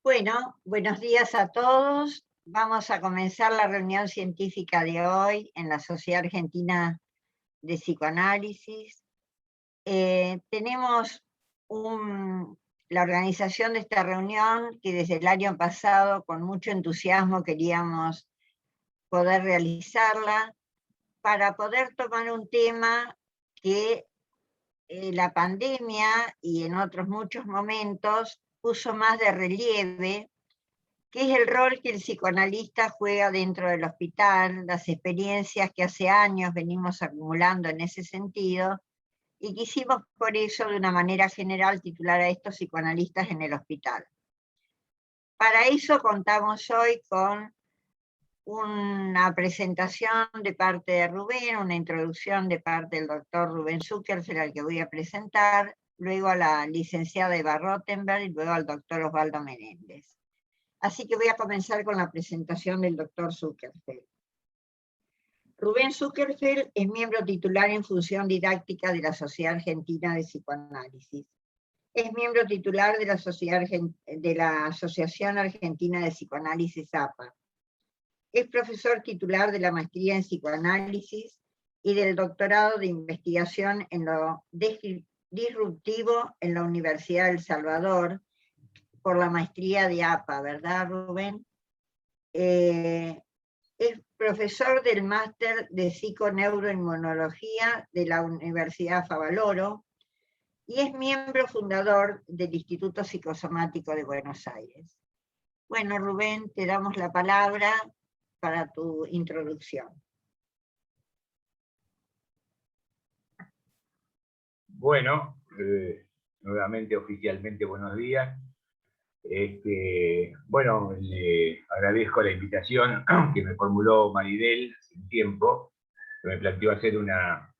Bueno, buenos días a todos. Vamos a comenzar la reunión científica de hoy en la Sociedad Argentina de Psicoanálisis. Tenemos la organización de esta reunión que desde el año pasado con mucho entusiasmo queríamos poder realizarla para poder tomar un tema que la pandemia y en otros muchos momentos puso más de relieve, que es el rol que el psicoanalista juega dentro del hospital, las experiencias que hace años venimos acumulando en ese sentido, y quisimos por eso de una manera general titular a estos psicoanalistas en el hospital. Para eso contamos hoy con una presentación de parte de Rubén, una introducción de parte del doctor Rubén Zuckerfeld, al que voy a presentar, luego a la licenciada Eva Rottenberg y luego al doctor Osvaldo Menéndez. Así que voy a comenzar con la presentación del doctor Zuckerfeld. Rubén Zuckerfeld es miembro titular en función didáctica de la Sociedad Argentina de Psicoanálisis. Es miembro titular de la Asociación Argentina de Psicoanálisis APA. Es profesor titular de la maestría en psicoanálisis y del doctorado de investigación en lo disruptivo en la Universidad de El Salvador, por la maestría de APA, ¿verdad, Rubén? Es profesor del máster de psiconeuroinmunología de la Universidad Favaloro y es miembro fundador del Instituto Psicosomático de Buenos Aires. Bueno, Rubén, te damos la palabra para tu introducción. Bueno, nuevamente oficialmente buenos días. Bueno, le agradezco la invitación que me formuló Maridel hace un tiempo, que me planteó hacer una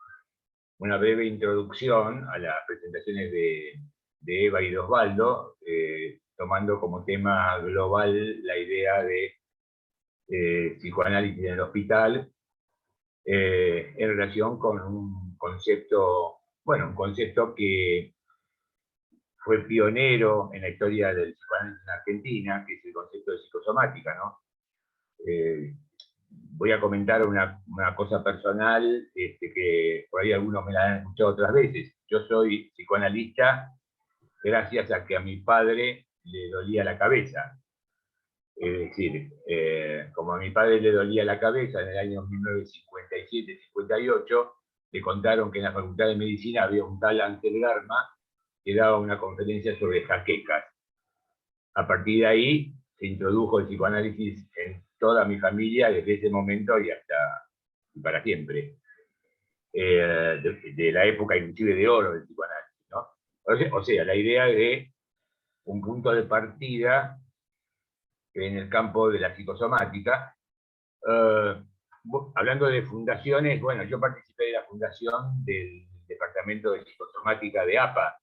breve introducción a las presentaciones de Eva y de Osvaldo, tomando como tema global la idea de psicoanálisis en el hospital, en relación con un concepto que fue pionero en la historia del psicoanálisis en Argentina, que es el concepto de psicosomática, ¿no? Voy a comentar una cosa personal, que por ahí algunos me la han escuchado otras veces. Yo soy psicoanalista gracias a que a mi padre le dolía la cabeza. Es decir, como a mi padre le dolía la cabeza en el año 1957-58, le contaron que en la Facultad de Medicina había un tal Ángel Garma que daba una conferencia sobre jaquecas. A partir de ahí se introdujo el psicoanálisis en toda mi familia desde ese momento y para siempre. De la época inclusive de oro del psicoanálisis, ¿no? O sea, la idea de un punto de partida en el campo de la psicosomática. Hablando de fundaciones, bueno, yo participé de la fundación del Departamento de Psicosomática de APA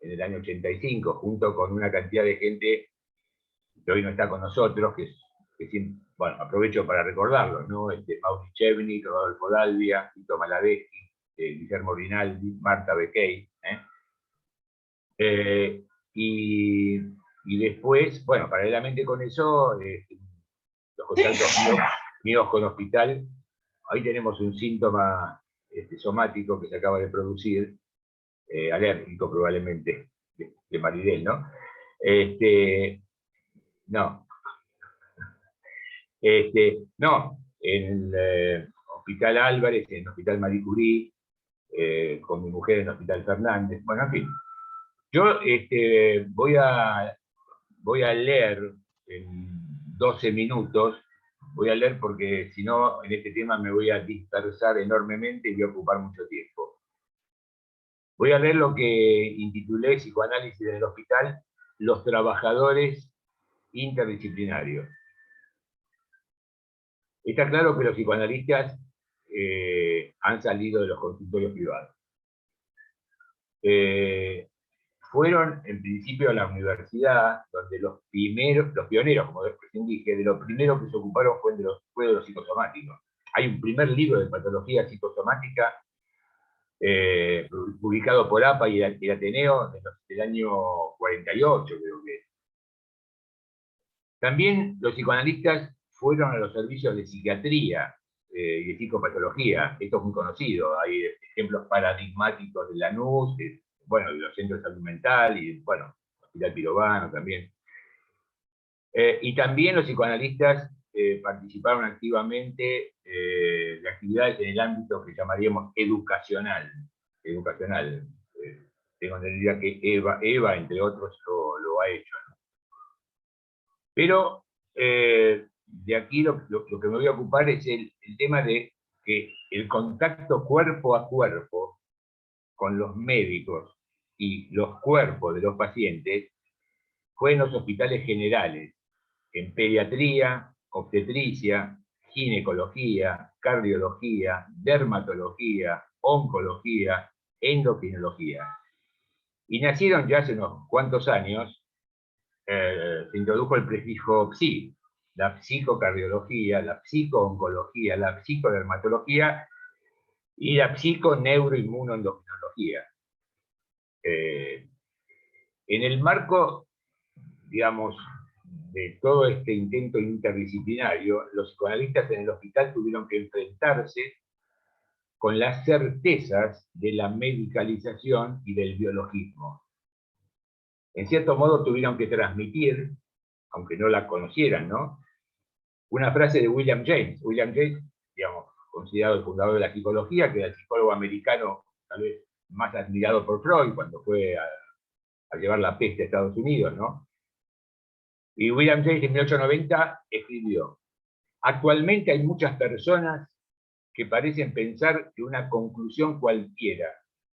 en el año 85, junto con una cantidad de gente que hoy no está con nosotros, bueno, aprovecho para recordarlos, ¿no? Mauri Chevnik, Rodolfo Dalvia, Tito Maladeschi, Guillermo Rinaldi, Marta Beckey, y después, bueno, paralelamente con eso, los contactos míos con hospital, ahí tenemos un síntoma somático que se acaba de producir, alérgico probablemente, de Maridel, ¿no? No, en el Hospital Álvarez, en el Hospital Marie Curie, con mi mujer en el Hospital Fernández, bueno, en fin. Yo voy a leer en 12 minutos, voy a leer porque si no, en este tema me voy a dispersar enormemente y voy a ocupar mucho tiempo. Voy a leer lo que intitulé Psicoanálisis en el Hospital, los trabajadores interdisciplinarios. Está claro que los psicoanalistas han salido de los consultorios privados. Fueron en principio a la universidad, donde los pioneros, como recién dije, de los primeros que se ocuparon fue de los psicosomáticos. Hay un primer libro de patología psicosomática publicado por APA y el Ateneo del año 48, creo que. También los psicoanalistas fueron a los servicios de psiquiatría y de psicopatología. Esto es muy conocido. Hay ejemplos paradigmáticos de Lanús, bueno, de los centros de salud mental, y bueno, Hospital Pirovano también. Y también los psicoanalistas participaron activamente de actividades en el ámbito que llamaríamos educacional. Tengo entendido que Eva, entre otros, lo ha hecho, ¿no? Pero de aquí lo que me voy a ocupar es el tema de que el contacto cuerpo a cuerpo con los médicos y los cuerpos de los pacientes fue en los hospitales generales, en pediatría, obstetricia, ginecología, cardiología, dermatología, oncología, endocrinología. Y nacieron ya hace unos cuantos años, se introdujo el prefijo psi, la psicocardiología, la psicooncología, la psicodermatología y la psiconeuroinmunoendocrinología. En el marco, digamos, de todo este intento interdisciplinario, los psicoanalistas en el hospital tuvieron que enfrentarse con las certezas de la medicalización y del biologismo. En cierto modo tuvieron que transmitir, aunque no la conocieran, ¿no?, una frase de William James. William James, digamos, considerado el fundador de la psicología, que era el psicólogo americano tal vez más admirado por Freud cuando fue a llevar la peste a Estados Unidos, ¿no? Y William James en 1890 escribió: actualmente hay muchas personas que parecen pensar que una conclusión cualquiera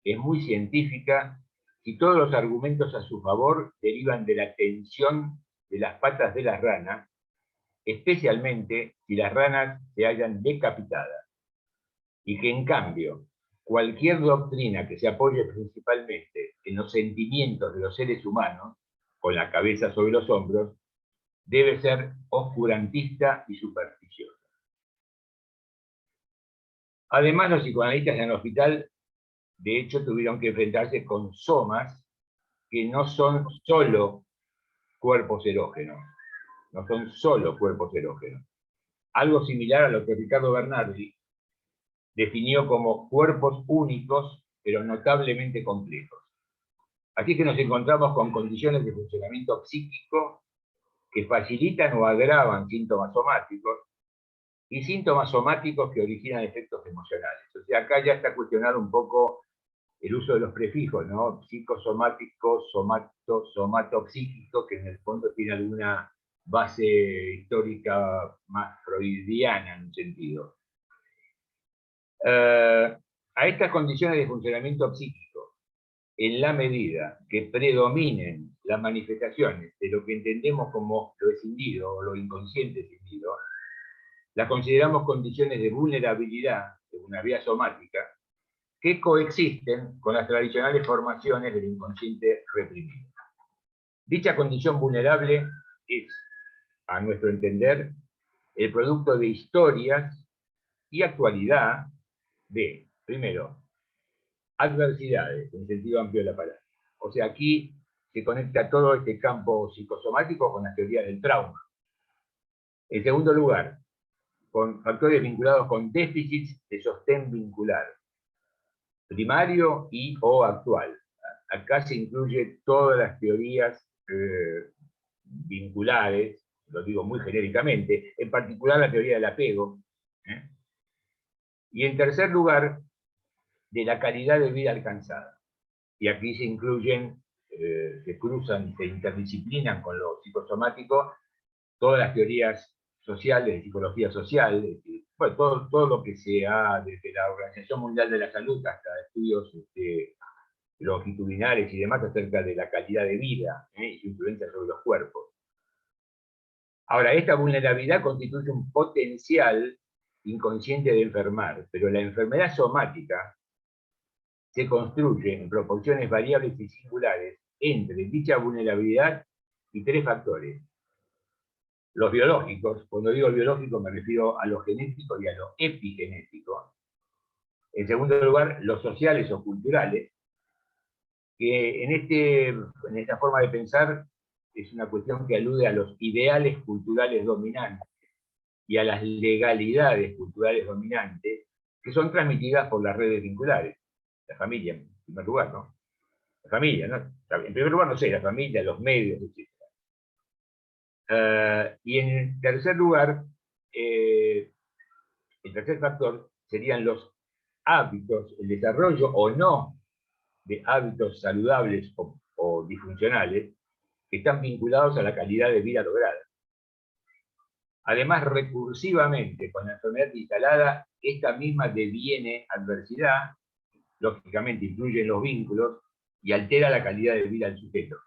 es muy científica si todos los argumentos a su favor derivan de la tensión de las patas de las ranas, especialmente si las ranas se hallan decapitadas, y que en cambio cualquier doctrina que se apoye principalmente en los sentimientos de los seres humanos, con la cabeza sobre los hombros, debe ser oscurantista y supersticiosa. Además, los psicoanalistas en el hospital, de hecho, tuvieron que enfrentarse con somas que no son solo cuerpos erógenos. No son solo cuerpos erógenos. Algo similar a lo que Ricardo Bernardi definió como cuerpos únicos, pero notablemente complejos. Así que nos encontramos con condiciones de funcionamiento psíquico que facilitan o agravan síntomas somáticos, y síntomas somáticos que originan efectos emocionales. O sea, acá ya está cuestionado un poco el uso de los prefijos, ¿no? Psicosomático, somatopsíquico, que en el fondo tiene alguna base histórica más freudiana en un sentido. A estas condiciones de funcionamiento psíquico, en la medida que predominen las manifestaciones de lo que entendemos como lo escindido o lo inconsciente escindido, las consideramos condiciones de vulnerabilidad, de vulnerabilidad somática, que coexisten con las tradicionales formaciones del inconsciente reprimido. Dicha condición vulnerable es, a nuestro entender, el producto de historias y actualidad de, primero, adversidades, en sentido amplio de la palabra. O sea, aquí se conecta todo este campo psicosomático con la teoría del trauma. En segundo lugar, con factores vinculados con déficits de sostén vincular, primario y o actual. Acá se incluye todas las teorías vinculares, lo digo muy genéricamente, en particular la teoría del apego. Y en tercer lugar, de la calidad de vida alcanzada. Y aquí se incluyen, se cruzan, se interdisciplinan con lo psicosomático, todas las teorías sociales, de psicología social, bueno, todo lo que se ha, desde la Organización Mundial de la Salud hasta estudios longitudinales y demás acerca de la calidad de vida y su influencia sobre los cuerpos. Ahora, esta vulnerabilidad constituye un potencial inconsciente de enfermar, pero la enfermedad somática se construye en proporciones variables y singulares entre dicha vulnerabilidad y tres factores. Los biológicos, cuando digo biológico me refiero a lo genético y a lo epigenético. En segundo lugar, los sociales o culturales, que en esta forma de pensar es una cuestión que alude a los ideales culturales dominantes y a las legalidades culturales dominantes que son transmitidas por las redes vinculares. La familia, en primer lugar, ¿no? La familia, ¿no? En primer lugar, no sé, la familia, los medios, etc. Y en tercer lugar, el tercer factor serían los hábitos, el desarrollo o no de hábitos saludables o disfuncionales que están vinculados a la calidad de vida lograda. Además, recursivamente, con la enfermedad instalada, esta misma deviene adversidad, lógicamente influye en los vínculos y altera la calidad de vida del sujeto.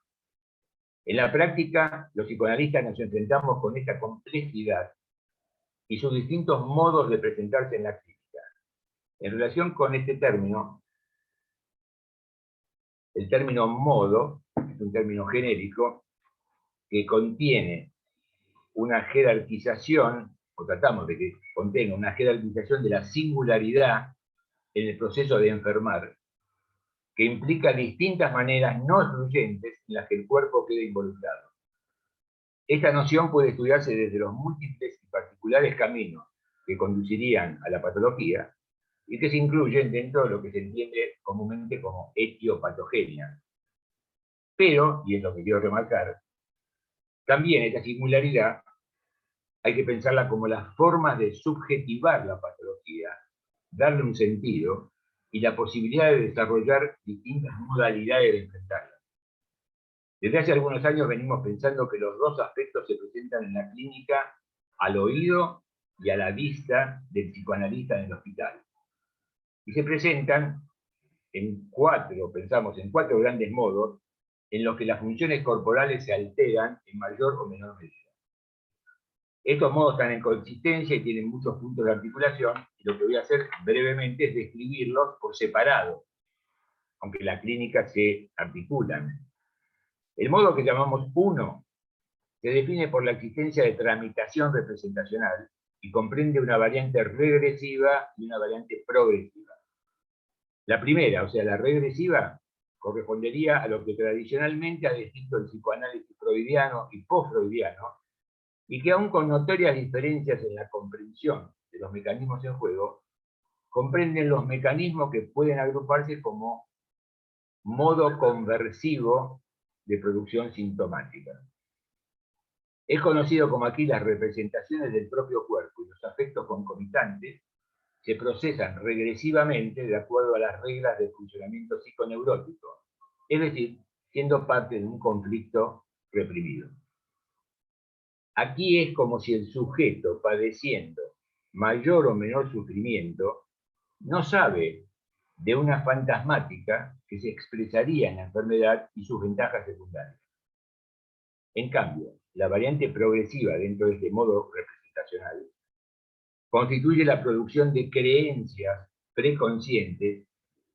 En la práctica, los psicoanalistas nos enfrentamos con esta complejidad y sus distintos modos de presentarse en la clínica. En relación con este término, el término modo es un término genérico que contiene una jerarquización, o tratamos de que contenga una jerarquización de la singularidad en el proceso de enfermar, que implica distintas maneras no excluyentes en las que el cuerpo queda involucrado. Esta noción puede estudiarse desde los múltiples y particulares caminos que conducirían a la patología y que se incluyen dentro de lo que se entiende comúnmente como etiopatogenia. Pero, y es lo que quiero remarcar, también esta singularidad hay que pensarla como las formas de subjetivar la patología, darle un sentido y la posibilidad de desarrollar distintas modalidades de enfrentarla. Desde hace algunos años venimos pensando que los dos aspectos se presentan en la clínica al oído y a la vista del psicoanalista en el hospital. Y se presentan pensamos en cuatro grandes modos en los que las funciones corporales se alteran en mayor o menor medida. Estos modos están en consistencia y tienen muchos puntos de articulación, y lo que voy a hacer brevemente es describirlos por separado, aunque en la clínica se articulan. El modo que llamamos 1 se define por la existencia de tramitación representacional y comprende una variante regresiva y una variante progresiva. La primera, o sea, la regresiva, correspondería a lo que tradicionalmente ha descrito el psicoanálisis freudiano y post-freudiano, y que aún con notorias diferencias en la comprensión de los mecanismos en juego, comprenden los mecanismos que pueden agruparse como modo conversivo de producción sintomática. Es conocido como aquí las representaciones del propio cuerpo y los afectos concomitantes se procesan regresivamente de acuerdo a las reglas del funcionamiento psiconeurótico, es decir, siendo parte de un conflicto reprimido. Aquí es como si el sujeto, padeciendo mayor o menor sufrimiento, no sabe de una fantasmática que se expresaría en la enfermedad y sus ventajas secundarias. En cambio, la variante progresiva dentro de este modo representacional constituye la producción de creencias preconscientes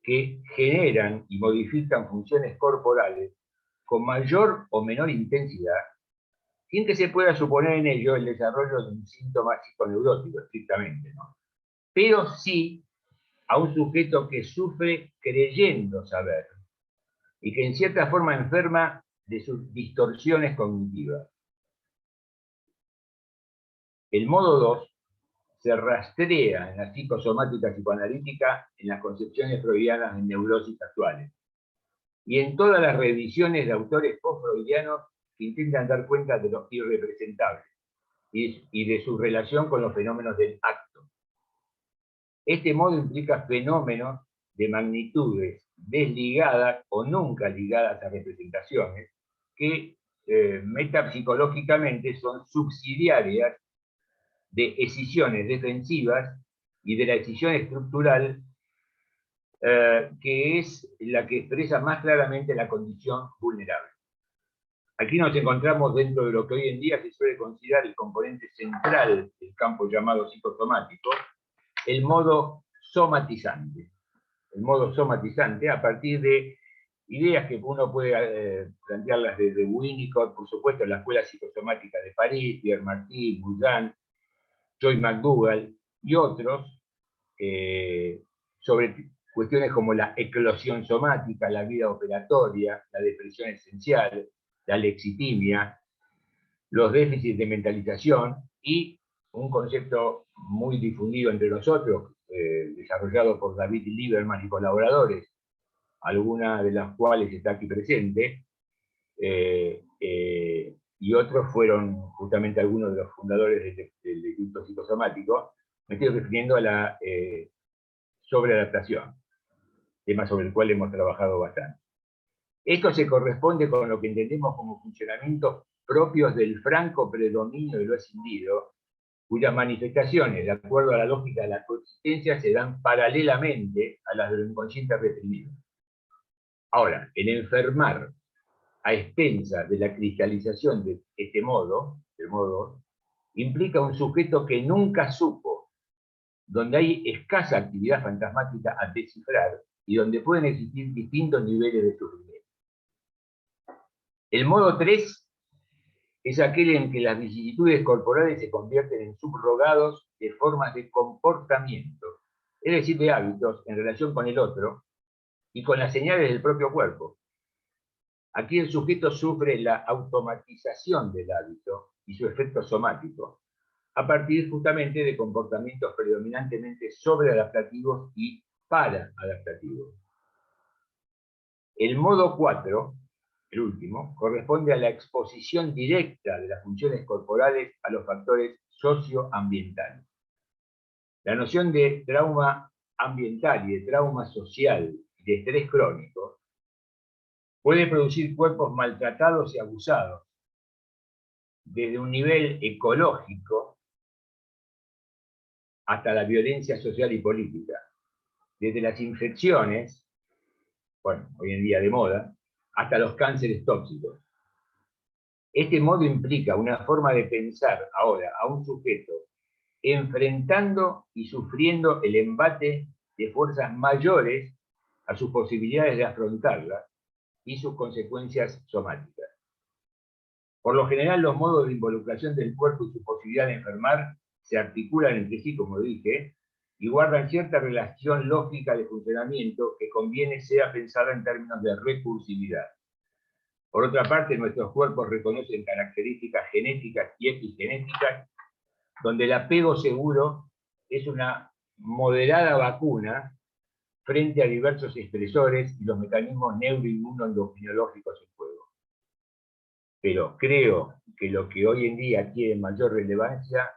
que generan y modifican funciones corporales con mayor o menor intensidad, sin que se pueda suponer en ello el desarrollo de un síntoma psiconeurótico, estrictamente, ¿no? Pero sí a un sujeto que sufre creyendo saber y que en cierta forma enferma de sus distorsiones cognitivas. El modo 2 se rastrea en la psicosomática psicoanalítica en las concepciones freudianas de neurosis actuales y en todas las revisiones de autores post-freudianos que intentan dar cuenta de lo irrepresentable y de su relación con los fenómenos del acto. Este modo implica fenómenos de magnitudes desligadas o nunca ligadas a representaciones que metapsicológicamente son subsidiarias de escisiones defensivas y de la escisión estructural que es la que expresa más claramente la condición vulnerable. Aquí nos encontramos dentro de lo que hoy en día se suele considerar el componente central del campo llamado psicosomático, el modo somatizante. El modo somatizante a partir de ideas que uno puede plantearlas desde Winnicott, por supuesto, la Escuela Psicosomática de París, Pierre Martí, Boutin, Joy McDougall y otros, sobre cuestiones como la eclosión somática, la vida operatoria, la depresión esencial, la lexitimia, los déficits de mentalización y un concepto muy difundido entre nosotros, desarrollado por David Lieberman y colaboradores, alguna de las cuales está aquí presente, y otros fueron justamente algunos de los fundadores del Instituto Psicosomático. Me estoy refiriendo a la sobreadaptación, tema sobre el cual hemos trabajado bastante. Esto se corresponde con lo que entendemos como funcionamientos propios del franco predominio de lo escindido, cuyas manifestaciones, de acuerdo a la lógica de la coexistencia, se dan paralelamente a las de lo inconsciente reprimido. Ahora, el enfermar a expensas de la cristalización de este modo, implica un sujeto que nunca supo, donde hay escasa actividad fantasmática a descifrar y donde pueden existir distintos niveles de sufrimiento. El modo 3 es aquel en que las vicisitudes corporales se convierten en subrogados de formas de comportamiento, es decir, de hábitos en relación con el otro y con las señales del propio cuerpo. Aquí el sujeto sufre la automatización del hábito y su efecto somático, a partir justamente de comportamientos predominantemente sobreadaptativos y paraadaptativos. El modo 4, el último, corresponde a la exposición directa de las funciones corporales a los factores socioambientales. La noción de trauma ambiental y de trauma social y de estrés crónico puede producir cuerpos maltratados y abusados, desde un nivel ecológico hasta la violencia social y política, desde las infecciones, bueno, hoy en día de moda, hasta los cánceres tóxicos. Este modo implica una forma de pensar ahora a un sujeto enfrentando y sufriendo el embate de fuerzas mayores a sus posibilidades de afrontarla y sus consecuencias somáticas. Por lo general, los modos de involucración del cuerpo y su posibilidad de enfermar se articulan entre sí, como dije, y guardan cierta relación lógica de funcionamiento que conviene sea pensada en términos de recursividad. Por otra parte, nuestros cuerpos reconocen características genéticas y epigenéticas, donde el apego seguro es una moderada vacuna frente a diversos estresores y los mecanismos neuroinmunoendocrinológicos en juego. Pero creo que lo que hoy en día tiene mayor relevancia,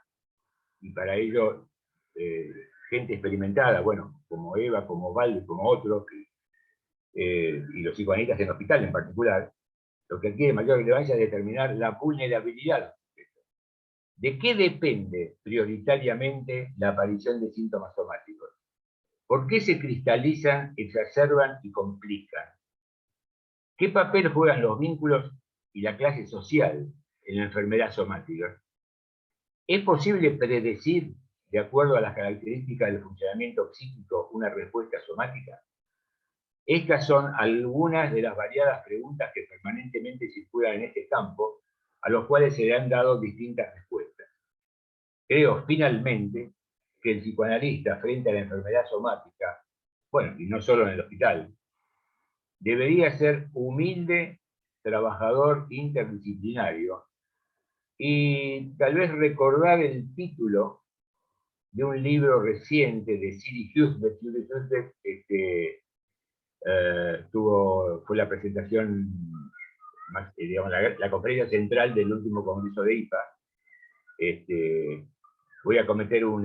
y para ello gente experimentada, bueno, como Eva, como Valde, como otros, y los psicoanalistas en hospital en particular, lo que tiene mayor relevancia es determinar la vulnerabilidad. ¿De qué depende prioritariamente la aparición de síntomas somáticos? ¿Por qué se cristalizan, exacerban y complican? ¿Qué papel juegan los vínculos y la clase social en la enfermedad somática? ¿Es posible predecir, de acuerdo a las características del funcionamiento psíquico, una respuesta somática? Estas son algunas de las variadas preguntas que permanentemente circulan en este campo, a los cuales se le han dado distintas respuestas. Creo, finalmente, que el psicoanalista, frente a la enfermedad somática, bueno, y no solo en el hospital, debería ser humilde, trabajador interdisciplinario, y tal vez recordar el título de un libro reciente de Siri Husbeck. Fue la presentación, digamos, la conferencia central del último congreso de IPA. Voy a cometer un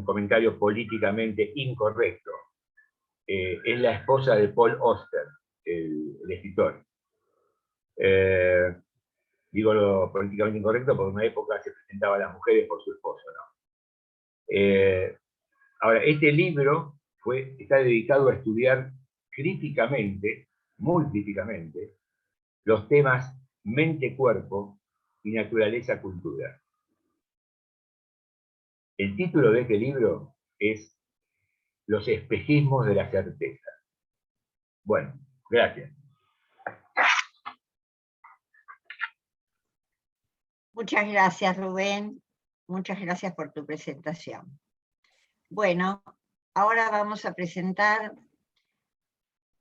comentario políticamente incorrecto. Es la esposa de Paul Auster, el escritor. Digo lo políticamente incorrecto porque en una época se presentaba a las mujeres por su esposo, ¿no? Ahora, este libro está dedicado a estudiar críticamente, muy críticamente, los temas mente-cuerpo y naturaleza-cultura. El título de este libro es Los espejismos de la certeza. Bueno, gracias. Muchas gracias, Rubén. Muchas gracias por tu presentación. Bueno, ahora vamos a presentar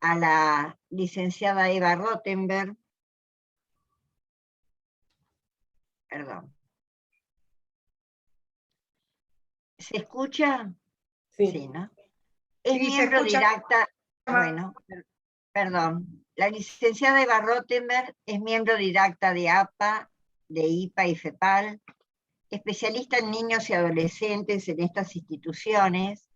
a la licenciada Eva Rottenberg. Perdón. ¿Se escucha? Sí. Sí, ¿no? Es Sí, se miembro escucha. directa, bueno, perdón. La licenciada Eva Rottenberg es miembro directa de APA, de IPA y FEPAL, especialista en niños y adolescentes en estas instituciones,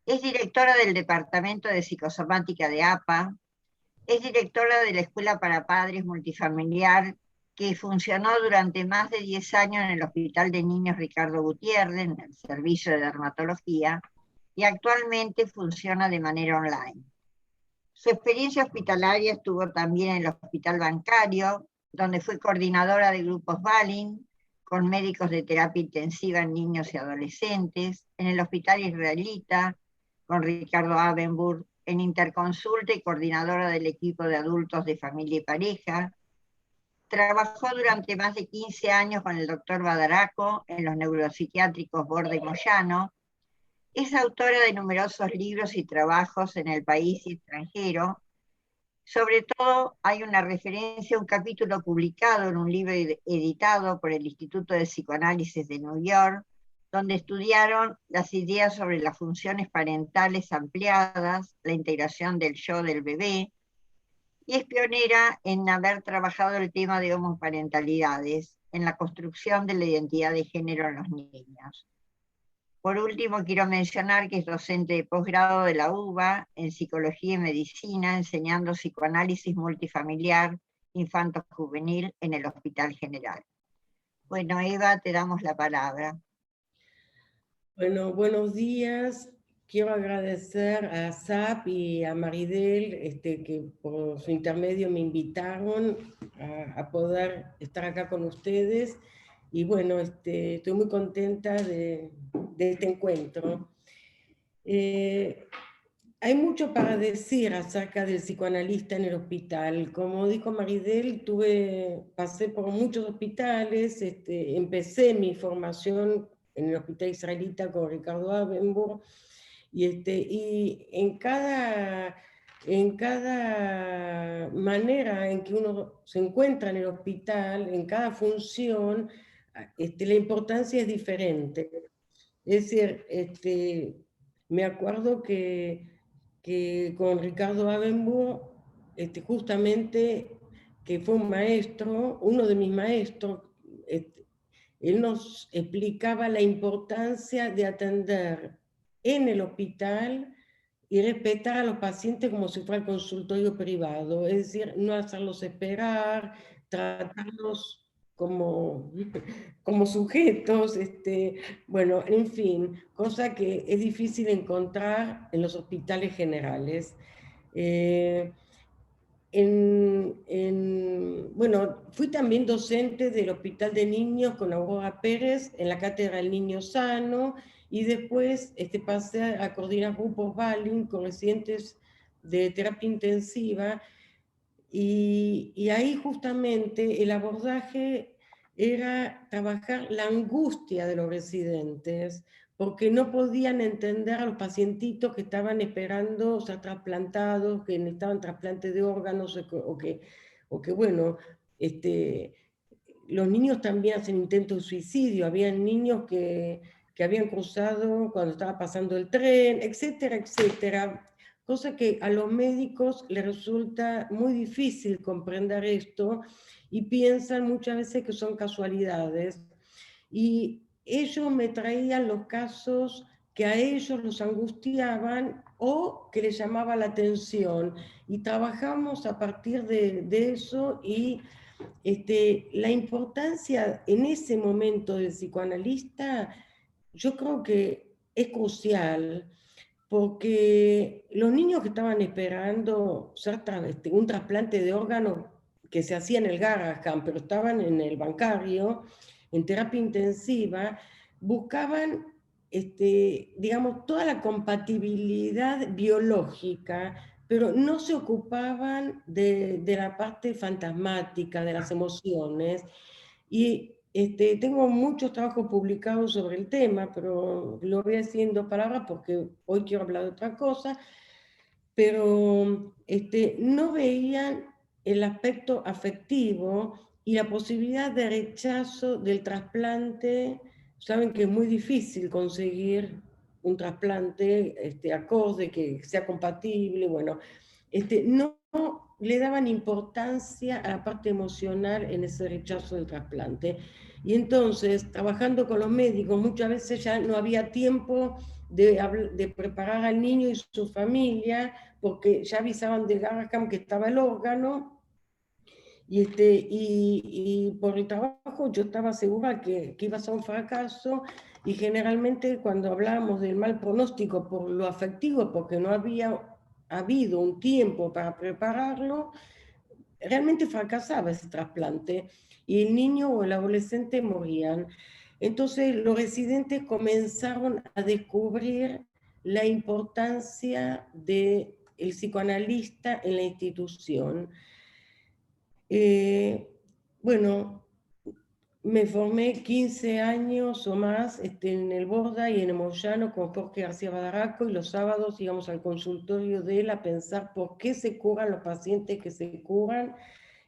es directora del Departamento de Psicosomática de APA, es directora de la Escuela para Padres Multifamiliar, que funcionó durante más de 10 años en el Hospital de Niños Ricardo Gutiérrez, en el servicio de dermatología, y actualmente funciona de manera online. Su experiencia hospitalaria estuvo también en el Hospital Bancario, donde fue coordinadora de grupos Balin, con médicos de terapia intensiva en niños y adolescentes, en el Hospital Israelita, con Ricardo Abenburg, en Interconsulta y coordinadora del equipo de adultos de familia y pareja. Trabajó durante más de 15 años con el doctor Badaraco en los neuropsiquiátricos Borda y Moyano. Es autora de numerosos libros y trabajos en el país y extranjero. Sobre todo hay una referencia a un capítulo publicado en un libro editado por el Instituto de Psicoanálisis de New York, donde estudiaron las ideas sobre las funciones parentales ampliadas, la integración del yo del bebé, y es pionera en haber trabajado el tema de homoparentalidades en la construcción de la identidad de género en los niños. Por último, quiero mencionar que es docente de posgrado de la UBA en Psicología y Medicina, enseñando psicoanálisis multifamiliar infanto-juvenil en el Hospital General. Bueno, Eva, te damos la palabra. Bueno, buenos días. Quiero agradecer a SAP y a Maridel que por su intermedio me invitaron a poder estar acá con ustedes. Y bueno, estoy muy contenta de este encuentro. Hay mucho para decir acerca del psicoanalista en el hospital. Como dijo Maridel, pasé por muchos hospitales, empecé mi formación en el Hospital Israelita con Ricardo Abenburg, y en cada manera en que uno se encuentra en el hospital, en cada función, la importancia es diferente. Es decir, me acuerdo que con Ricardo Abenburg, justamente, que fue un maestro, uno de mis maestros, él nos explicaba la importancia de atender en el hospital y respetar a los pacientes como si fuera el consultorio privado, es decir, no hacerlos esperar, tratarlos como sujetos, bueno, en fin, cosa que es difícil encontrar en los hospitales generales. Bueno, fui también docente del Hospital de Niños con Aurora Pérez en la Cátedra del Niño Sano, y después pasé a coordinar grupos Balin con residentes de terapia intensiva, y ahí justamente el abordaje era trabajar la angustia de los residentes, porque no podían entender a los pacientitos que estaban esperando ser trasplantados, que necesitaban trasplante de órganos, o que bueno, los niños también hacen intentos de suicidio, habían niños que habían cruzado cuando estaba pasando el tren, etcétera, etcétera. Cosa que a los médicos les resulta muy difícil comprender esto, y piensan muchas veces que son casualidades. Y ellos me traían los casos que a ellos los angustiaban o que les llamaba la atención. Y trabajamos a partir de eso, y la importancia en ese momento del psicoanalista, yo creo que es crucial, porque los niños que estaban esperando un trasplante de órgano que se hacía en el Garrahan, pero estaban en el Bancario, en terapia intensiva, buscaban, digamos, toda la compatibilidad biológica, pero no se ocupaban de la parte fantasmática, de las emociones. Y tengo muchos trabajos publicados sobre el tema, pero lo voy haciendo palabras porque hoy quiero hablar de otra cosa. pero no veían el aspecto afectivo y la posibilidad de rechazo del trasplante. Saben que es muy difícil conseguir un trasplante acorde, que sea compatible, bueno, no le daban importancia a la parte emocional en ese rechazo del trasplante. Y entonces, trabajando con los médicos, muchas veces ya no había tiempo de preparar al niño y su familia, porque ya avisaban de Garraham que estaba el órgano, y por el trabajo yo estaba segura que iba a ser un fracaso, y generalmente cuando hablamos del mal pronóstico por lo afectivo, porque no había habido un tiempo para prepararlo, realmente fracasaba ese trasplante y el niño o el adolescente morían. Entonces los residentes comenzaron a descubrir la importancia del psicoanalista en la institución. Bueno, me formé 15 años o más en el Borda y en el Moyano con Jorge García Badaraco, y los sábados íbamos al consultorio de él a pensar por qué se curan los pacientes que se curan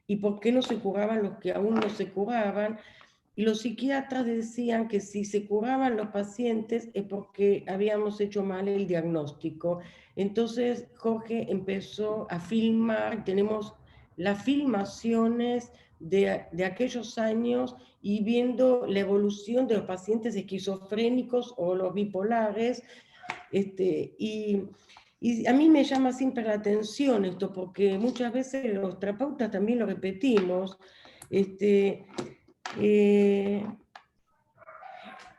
y por qué no se curaban los que aún no se curaban. Y los psiquiatras decían que si se curaban los pacientes es porque habíamos hecho mal el diagnóstico. Entonces Jorge empezó a filmar, tenemos las filmaciones de aquellos años, y viendo la evolución de los pacientes esquizofrénicos o los bipolares, y a mí me llama siempre la atención esto, porque muchas veces los terapeutas también lo repetimos.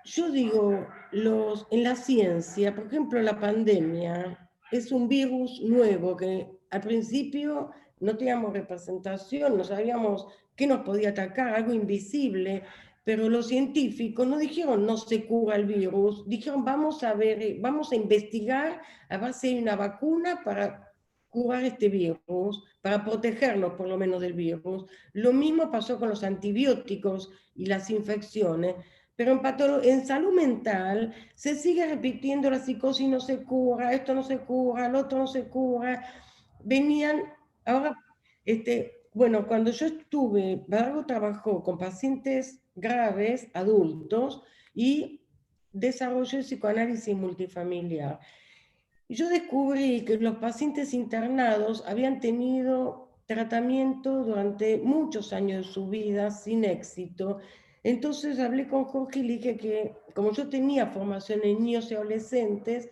Yo digo, en la ciencia, por ejemplo, la pandemia es un virus nuevo que al principio no teníamos representación, no sabíamos qué nos podía atacar, algo invisible, pero los científicos no dijeron no se cura el virus, dijeron vamos a ver, vamos a investigar a ver si hay una vacuna para curar este virus, para protegernos por lo menos del virus. Lo mismo pasó con los antibióticos y las infecciones. Pero en salud mental se sigue repitiendo la psicosis no se cura, esto no se cura, el otro no se cura. Venían, ahora, bueno, cuando yo estuve, Bargo trabajó con pacientes graves, adultos, y desarrolló el psicoanálisis multifamiliar. Y yo descubrí que los pacientes internados habían tenido tratamiento durante muchos años de su vida sin éxito. Entonces hablé con Jorge y le dije que, como yo tenía formación en niños y adolescentes,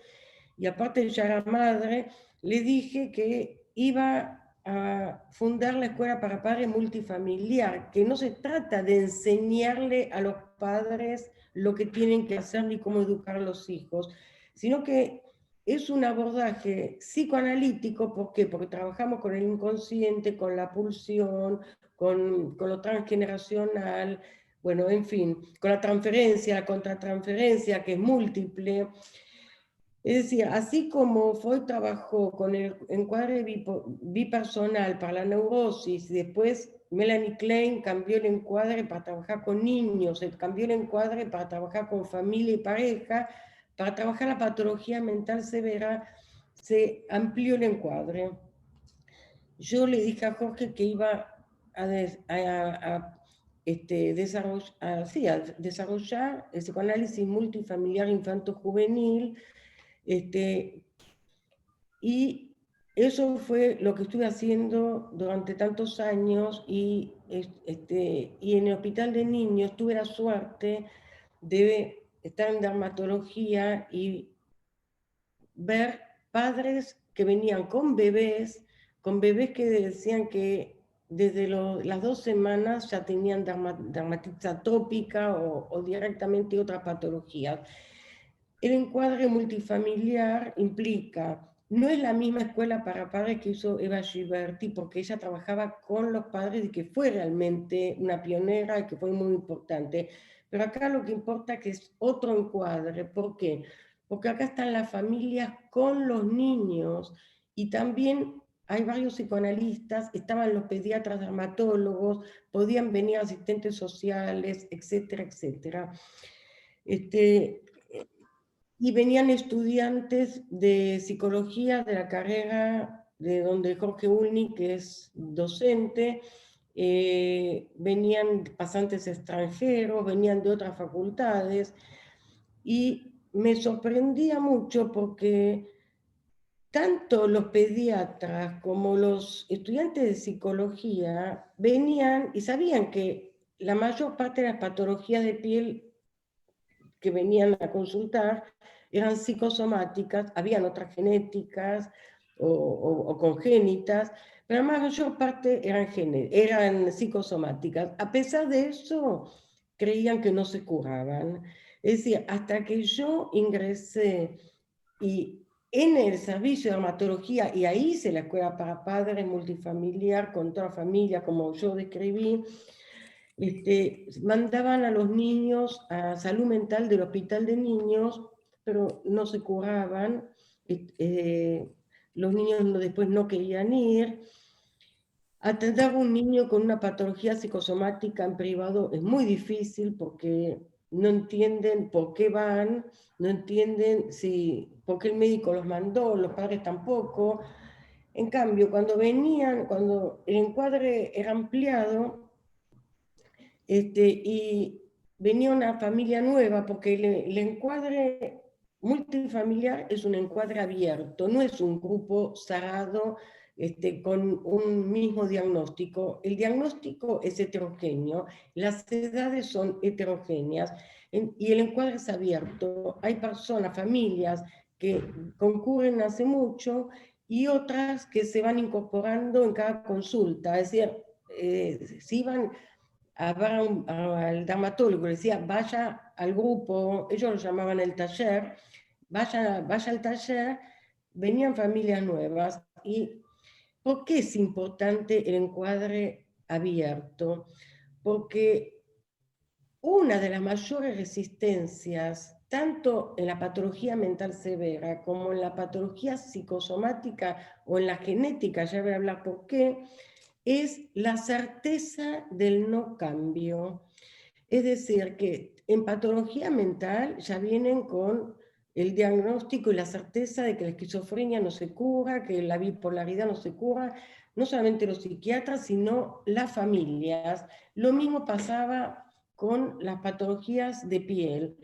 y aparte ya era madre, le dije que iba a fundar la Escuela para Padres Multifamiliar, que no se trata de enseñarle a los padres lo que tienen que hacer ni cómo educar a los hijos, sino que es un abordaje psicoanalítico. ¿Por qué? Porque trabajamos con el inconsciente, con la pulsión, con lo transgeneracional, bueno, en fin, con la transferencia, la contratransferencia, que es múltiple. Es decir, así como Freud trabajó con el encuadre bipersonal para la neurosis, y después Melanie Klein cambió el encuadre para trabajar con niños, cambió el encuadre para trabajar con familia y pareja, para trabajar la patología mental severa, se amplió el encuadre. Yo le dije a Jorge que iba a desarrollar el psicoanálisis multifamiliar infanto-juvenil, y eso fue lo que estuve haciendo durante tantos años, y en el hospital de niños tuve la suerte de estar en dermatología y ver padres que venían con bebés que decían que desde las 2 semanas ya tenían dermatitis atópica o directamente otras patologías. El encuadre multifamiliar implica, no es la misma escuela para padres que hizo Eva Giberti, porque ella trabajaba con los padres y que fue realmente una pionera y que fue muy importante. Pero acá lo que importa que es otro encuadre. ¿Por qué? Porque acá están las familias con los niños, y también hay varios psicoanalistas, estaban los pediatras dermatólogos, podían venir asistentes sociales, etcétera, etcétera. y venían estudiantes de psicología de la carrera de donde Jorge Ulni, que es docente, venían pasantes extranjeros, venían de otras facultades, y me sorprendía mucho porque tanto los pediatras como los estudiantes de psicología venían y sabían que la mayor parte de las patologías de piel que venían a consultar eran psicosomáticas, habían otras genéticas o congénitas, pero la mayor parte eran psicosomáticas. A pesar de eso, creían que no se curaban. Es decir, hasta que yo ingresé y en el servicio de dermatología, y ahí hice la escuela para padres multifamiliar con toda la familia, como yo describí, mandaban a los niños a salud mental del hospital de niños, pero no se curaban, los niños después no querían ir. Atender a un niño con una patología psicosomática en privado es muy difícil porque no entienden por qué van, no entienden por qué el médico los mandó, los padres tampoco. En cambio, cuando el encuadre era ampliado, y venía una familia nueva, porque el encuadre multifamiliar es un encuadre abierto, no es un grupo cerrado con un mismo diagnóstico. El diagnóstico es heterogéneo, las edades son heterogéneas y el encuadre es abierto. Hay personas, familias que concurren hace mucho y otras que se van incorporando en cada consulta. Es decir, si iban al dermatólogo, le decía, vaya al grupo, ellos lo llamaban el taller, vaya al taller, venían familias nuevas. ¿Y por qué es importante el encuadre abierto? Porque una de las mayores resistencias, tanto en la patología mental severa como en la patología psicosomática o en la genética, ya voy a hablar por qué, es la certeza del no cambio. Es decir, que en patología mental ya vienen con el diagnóstico y la certeza de que la esquizofrenia no se cura, que la bipolaridad no se cura, no solamente los psiquiatras, sino las familias. Lo mismo pasaba con las patologías de piel.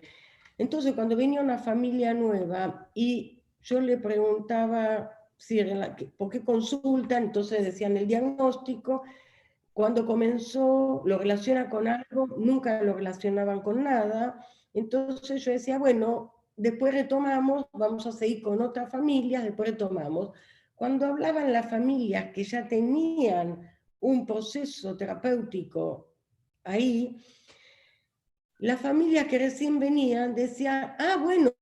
Entonces, cuando venía una familia nueva y yo le preguntaba por qué consulta, entonces decían el diagnóstico. Cuando comenzó, lo relaciona con algo, nunca lo relacionaban con nada. Entonces yo decía, bueno, después retomamos, vamos a seguir con otras familias, después retomamos. Cuando hablaban las familias que ya tenían un proceso terapéutico ahí, las familias que recién venían decían, bueno,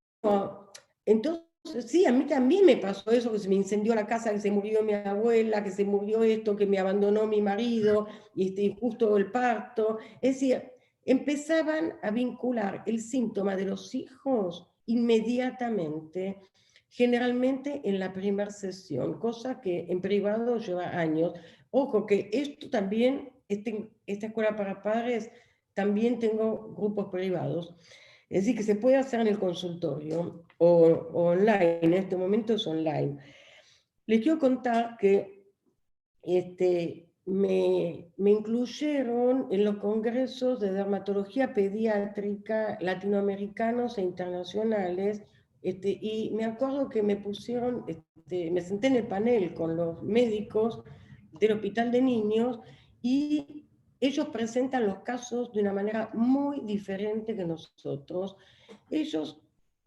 entonces sí, a mí también me pasó eso, que se me incendió la casa, que se murió mi abuela, que se murió esto, que me abandonó mi marido, y justo el parto. Es decir, empezaban a vincular el síntoma de los hijos inmediatamente, generalmente en la primera sesión, cosa que en privado lleva años. Ojo, que esto también, esta escuela para padres, también tengo grupos privados. Es decir, que se puede hacer en el consultorio o online, en este momento es online. Les quiero contar que me incluyeron en los congresos de dermatología pediátrica latinoamericanos e internacionales, y me acuerdo que me pusieron, me senté en el panel con los médicos del hospital de niños y ellos presentan los casos de una manera muy diferente que nosotros.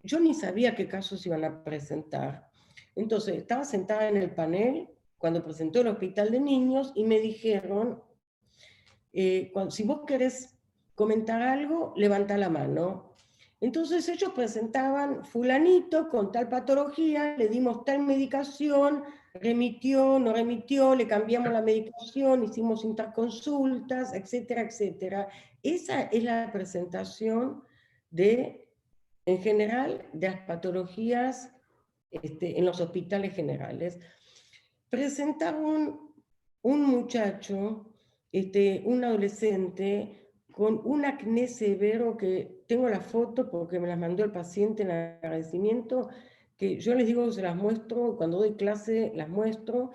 Yo ni sabía qué casos iban a presentar. Entonces, estaba sentada en el panel cuando presentó el hospital de niños y me dijeron, si vos querés comentar algo, levanta la mano. Entonces ellos presentaban fulanito con tal patología, le dimos tal medicación, remitió, no remitió, le cambiamos la medicación, hicimos interconsultas, etcétera, etcétera. Esa es la presentación en general, de las patologías en los hospitales generales. Presentaron un muchacho, un adolescente, con un acné severo que tengo la foto porque me las mandó el paciente en agradecimiento, que yo les digo, se las muestro, cuando doy clase las muestro,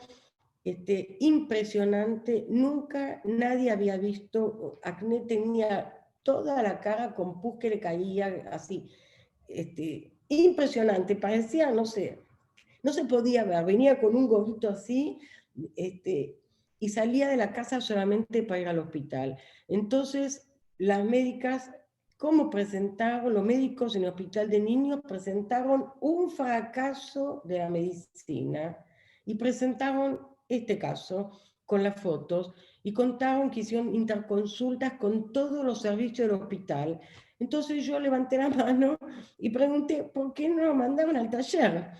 impresionante, nunca nadie había visto, acné tenía toda la cara con pus que le caía así, impresionante, parecía, no sé, no se podía ver, venía con un gorrito así, y salía de la casa solamente para ir al hospital. Entonces, las médicas, ¿cómo presentaron? Los médicos en el hospital de niños presentaron un fracaso de la medicina y presentaron este caso con las fotos y contaron que hicieron interconsultas con todos los servicios del hospital. Entonces yo levanté la mano y pregunté, ¿por qué no lo mandaron al taller?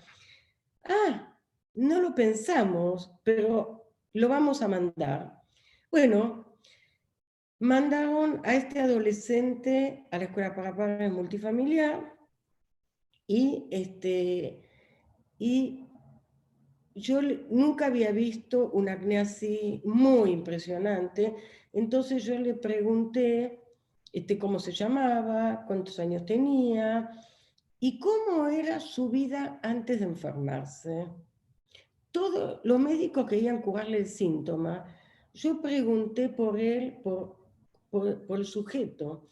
Ah, no lo pensamos, pero lo vamos a mandar. Bueno, mandaron a este adolescente a la escuela para padres multifamiliar y, y yo nunca había visto un acné así muy impresionante, entonces yo le pregunté cómo se llamaba, cuántos años tenía y cómo era su vida antes de enfermarse. Todos los médicos querían curarle el síntoma. Yo pregunté por él, por el sujeto,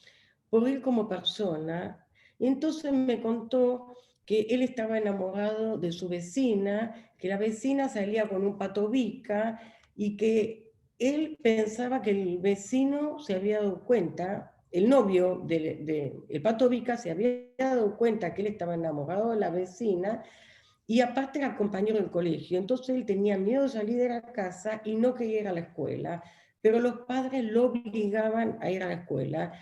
por él como persona, y entonces me contó que él estaba enamorado de su vecina, que la vecina salía con un patobica y que él pensaba que el vecino se había dado cuenta, el novio del patobica se había dado cuenta que él estaba enamorado de la vecina y aparte era compañero del colegio, entonces él tenía miedo de salir de la casa y no quería ir a la escuela, pero los padres lo obligaban a ir a la escuela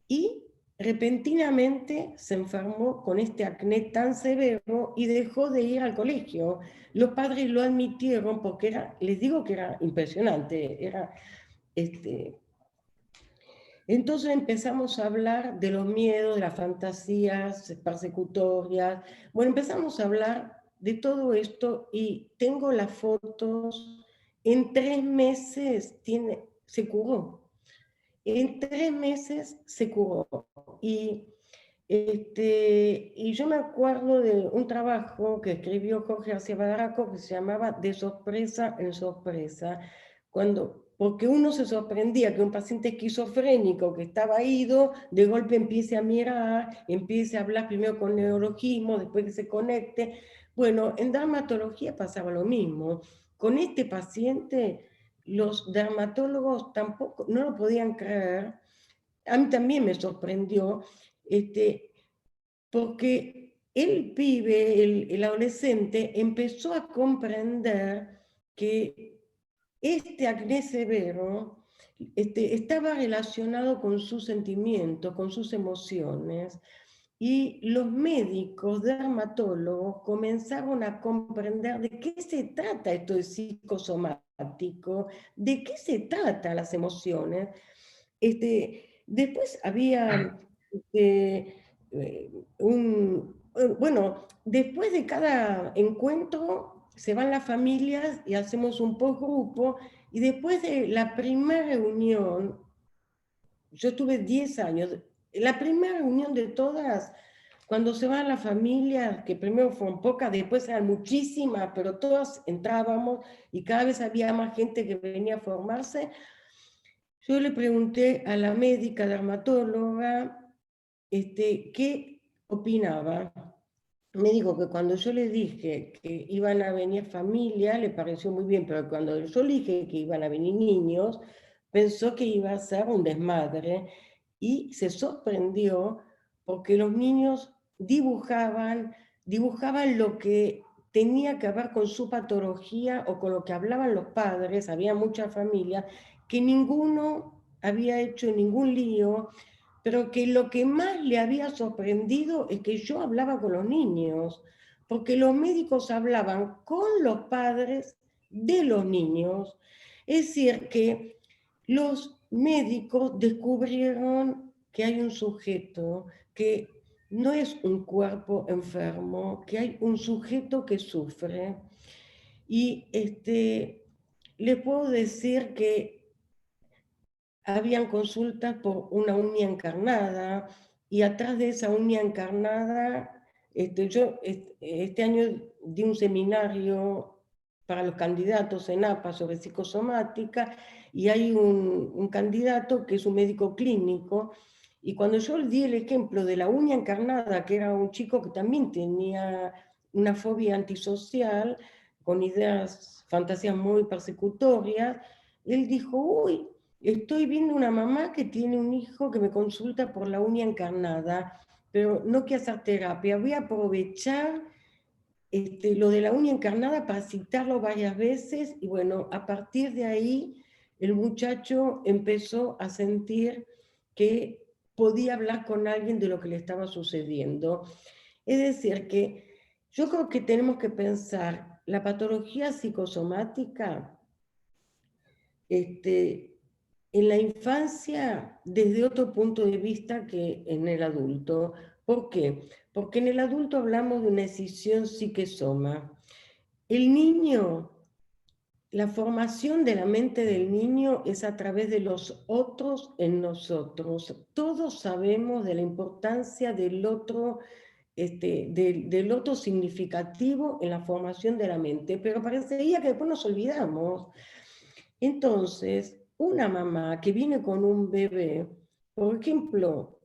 y repentinamente se enfermó con este acné tan severo y dejó de ir al colegio. Los padres lo admitieron porque era, les digo que era impresionante, era entonces empezamos a hablar de los miedos, de las fantasías persecutorias. Bueno, empezamos a hablar de todo esto y tengo las fotos. En 3 meses se curó. En 3 meses se curó. Y yo me acuerdo de un trabajo que escribió Jorge García Badaraco que se llamaba De sorpresa en sorpresa, porque uno se sorprendía que un paciente esquizofrénico que estaba ido, de golpe empiece a mirar, empiece a hablar primero con neologismo, después que se conecte. Bueno, en dermatología pasaba lo mismo. Con este paciente, los dermatólogos tampoco, no lo podían creer. A mí también me sorprendió, porque el pibe, el adolescente, empezó a comprender que este acné severo estaba relacionado con sus sentimientos, con sus emociones, y los médicos dermatólogos comenzaron a comprender de qué se trata esto de psicosomático, de qué se trata las emociones. Después había bueno, después de cada encuentro se van las familias y hacemos un postgrupo, y después de la primera reunión, yo estuve 10 años, la primera reunión de todas, cuando se van las familias, que primero fueron pocas, después eran muchísimas, pero todas entrábamos y cada vez había más gente que venía a formarse. Yo le pregunté a la médica dermatóloga qué opinaba. Me dijo que cuando yo le dije que iban a venir familias, le pareció muy bien, pero cuando yo le dije que iban a venir niños, pensó que iba a ser un desmadre y se sorprendió porque los niños dibujaban lo que tenía que ver con su patología o con lo que hablaban los padres. Había muchas familias que ninguno había hecho ningún lío, pero que lo que más le había sorprendido es que yo hablaba con los niños, porque los médicos hablaban con los padres de los niños. Es decir, que los médicos descubrieron que hay un sujeto, que no es un cuerpo enfermo, que hay un sujeto que sufre. Y les puedo decir que habían consultas por una uña encarnada, y atrás de esa uña encarnada, yo este año di un seminario para los candidatos en APA sobre psicosomática, y hay un candidato que es un médico clínico, y cuando yo di el ejemplo de la uña encarnada, que era un chico que también tenía una fobia antisocial, con ideas, fantasías muy persecutorias, él dijo, uy, estoy viendo una mamá que tiene un hijo que me consulta por la uña encarnada, pero no quiere hacer terapia. Voy a aprovechar lo de la uña encarnada para citarlo varias veces, y bueno, a partir de ahí el muchacho empezó a sentir que podía hablar con alguien de lo que le estaba sucediendo. Es decir, que yo creo que tenemos que pensar la patología psicosomática en la infancia desde otro punto de vista que en el adulto. ¿Por qué? Porque en el adulto hablamos de una escisión psique-soma. El niño, la formación de la mente del niño es a través de los otros en nosotros. Todos sabemos de la importancia del otro, del otro significativo en la formación de la mente, pero parecería que después nos olvidamos. Entonces, una mamá que viene con un bebé, por ejemplo,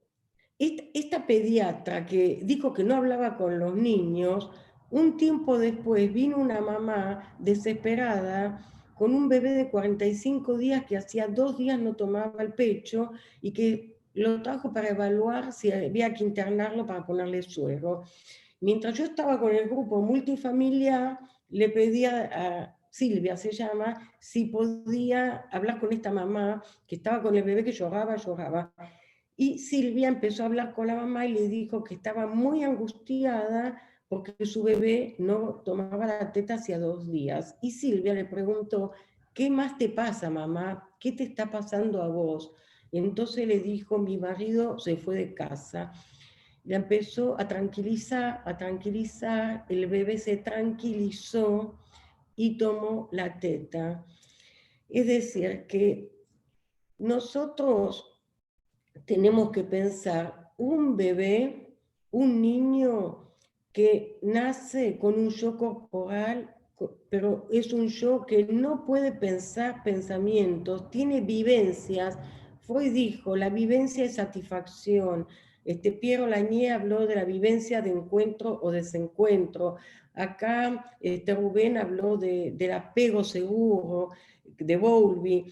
esta pediatra que dijo que no hablaba con los niños, un tiempo después vino una mamá desesperada con un bebé de 45 días que hacía 2 días no tomaba el pecho, y que lo trajo para evaluar si había que internarlo para ponerle suero. Mientras yo estaba con el grupo multifamiliar, le pedía a Silvia, se llama, si podía hablar con esta mamá que estaba con el bebé que lloraba. Y Silvia empezó a hablar con la mamá y le dijo que estaba muy angustiada porque su bebé no tomaba la teta hacía 2 días. Y Silvia le preguntó, ¿qué más te pasa, mamá? ¿Qué te está pasando a vos? Entonces le dijo, mi marido se fue de casa. La empezó a tranquilizar, el bebé se tranquilizó y tomó la teta. Es decir, que nosotros tenemos que pensar un bebé, un niño que nace con un yo corporal, pero es un yo que no puede pensar pensamientos, tiene vivencias. Freud dijo, la vivencia es satisfacción. Piero Lanier habló de la vivencia de encuentro o desencuentro. Acá Rubén habló del apego seguro, de Bowlby.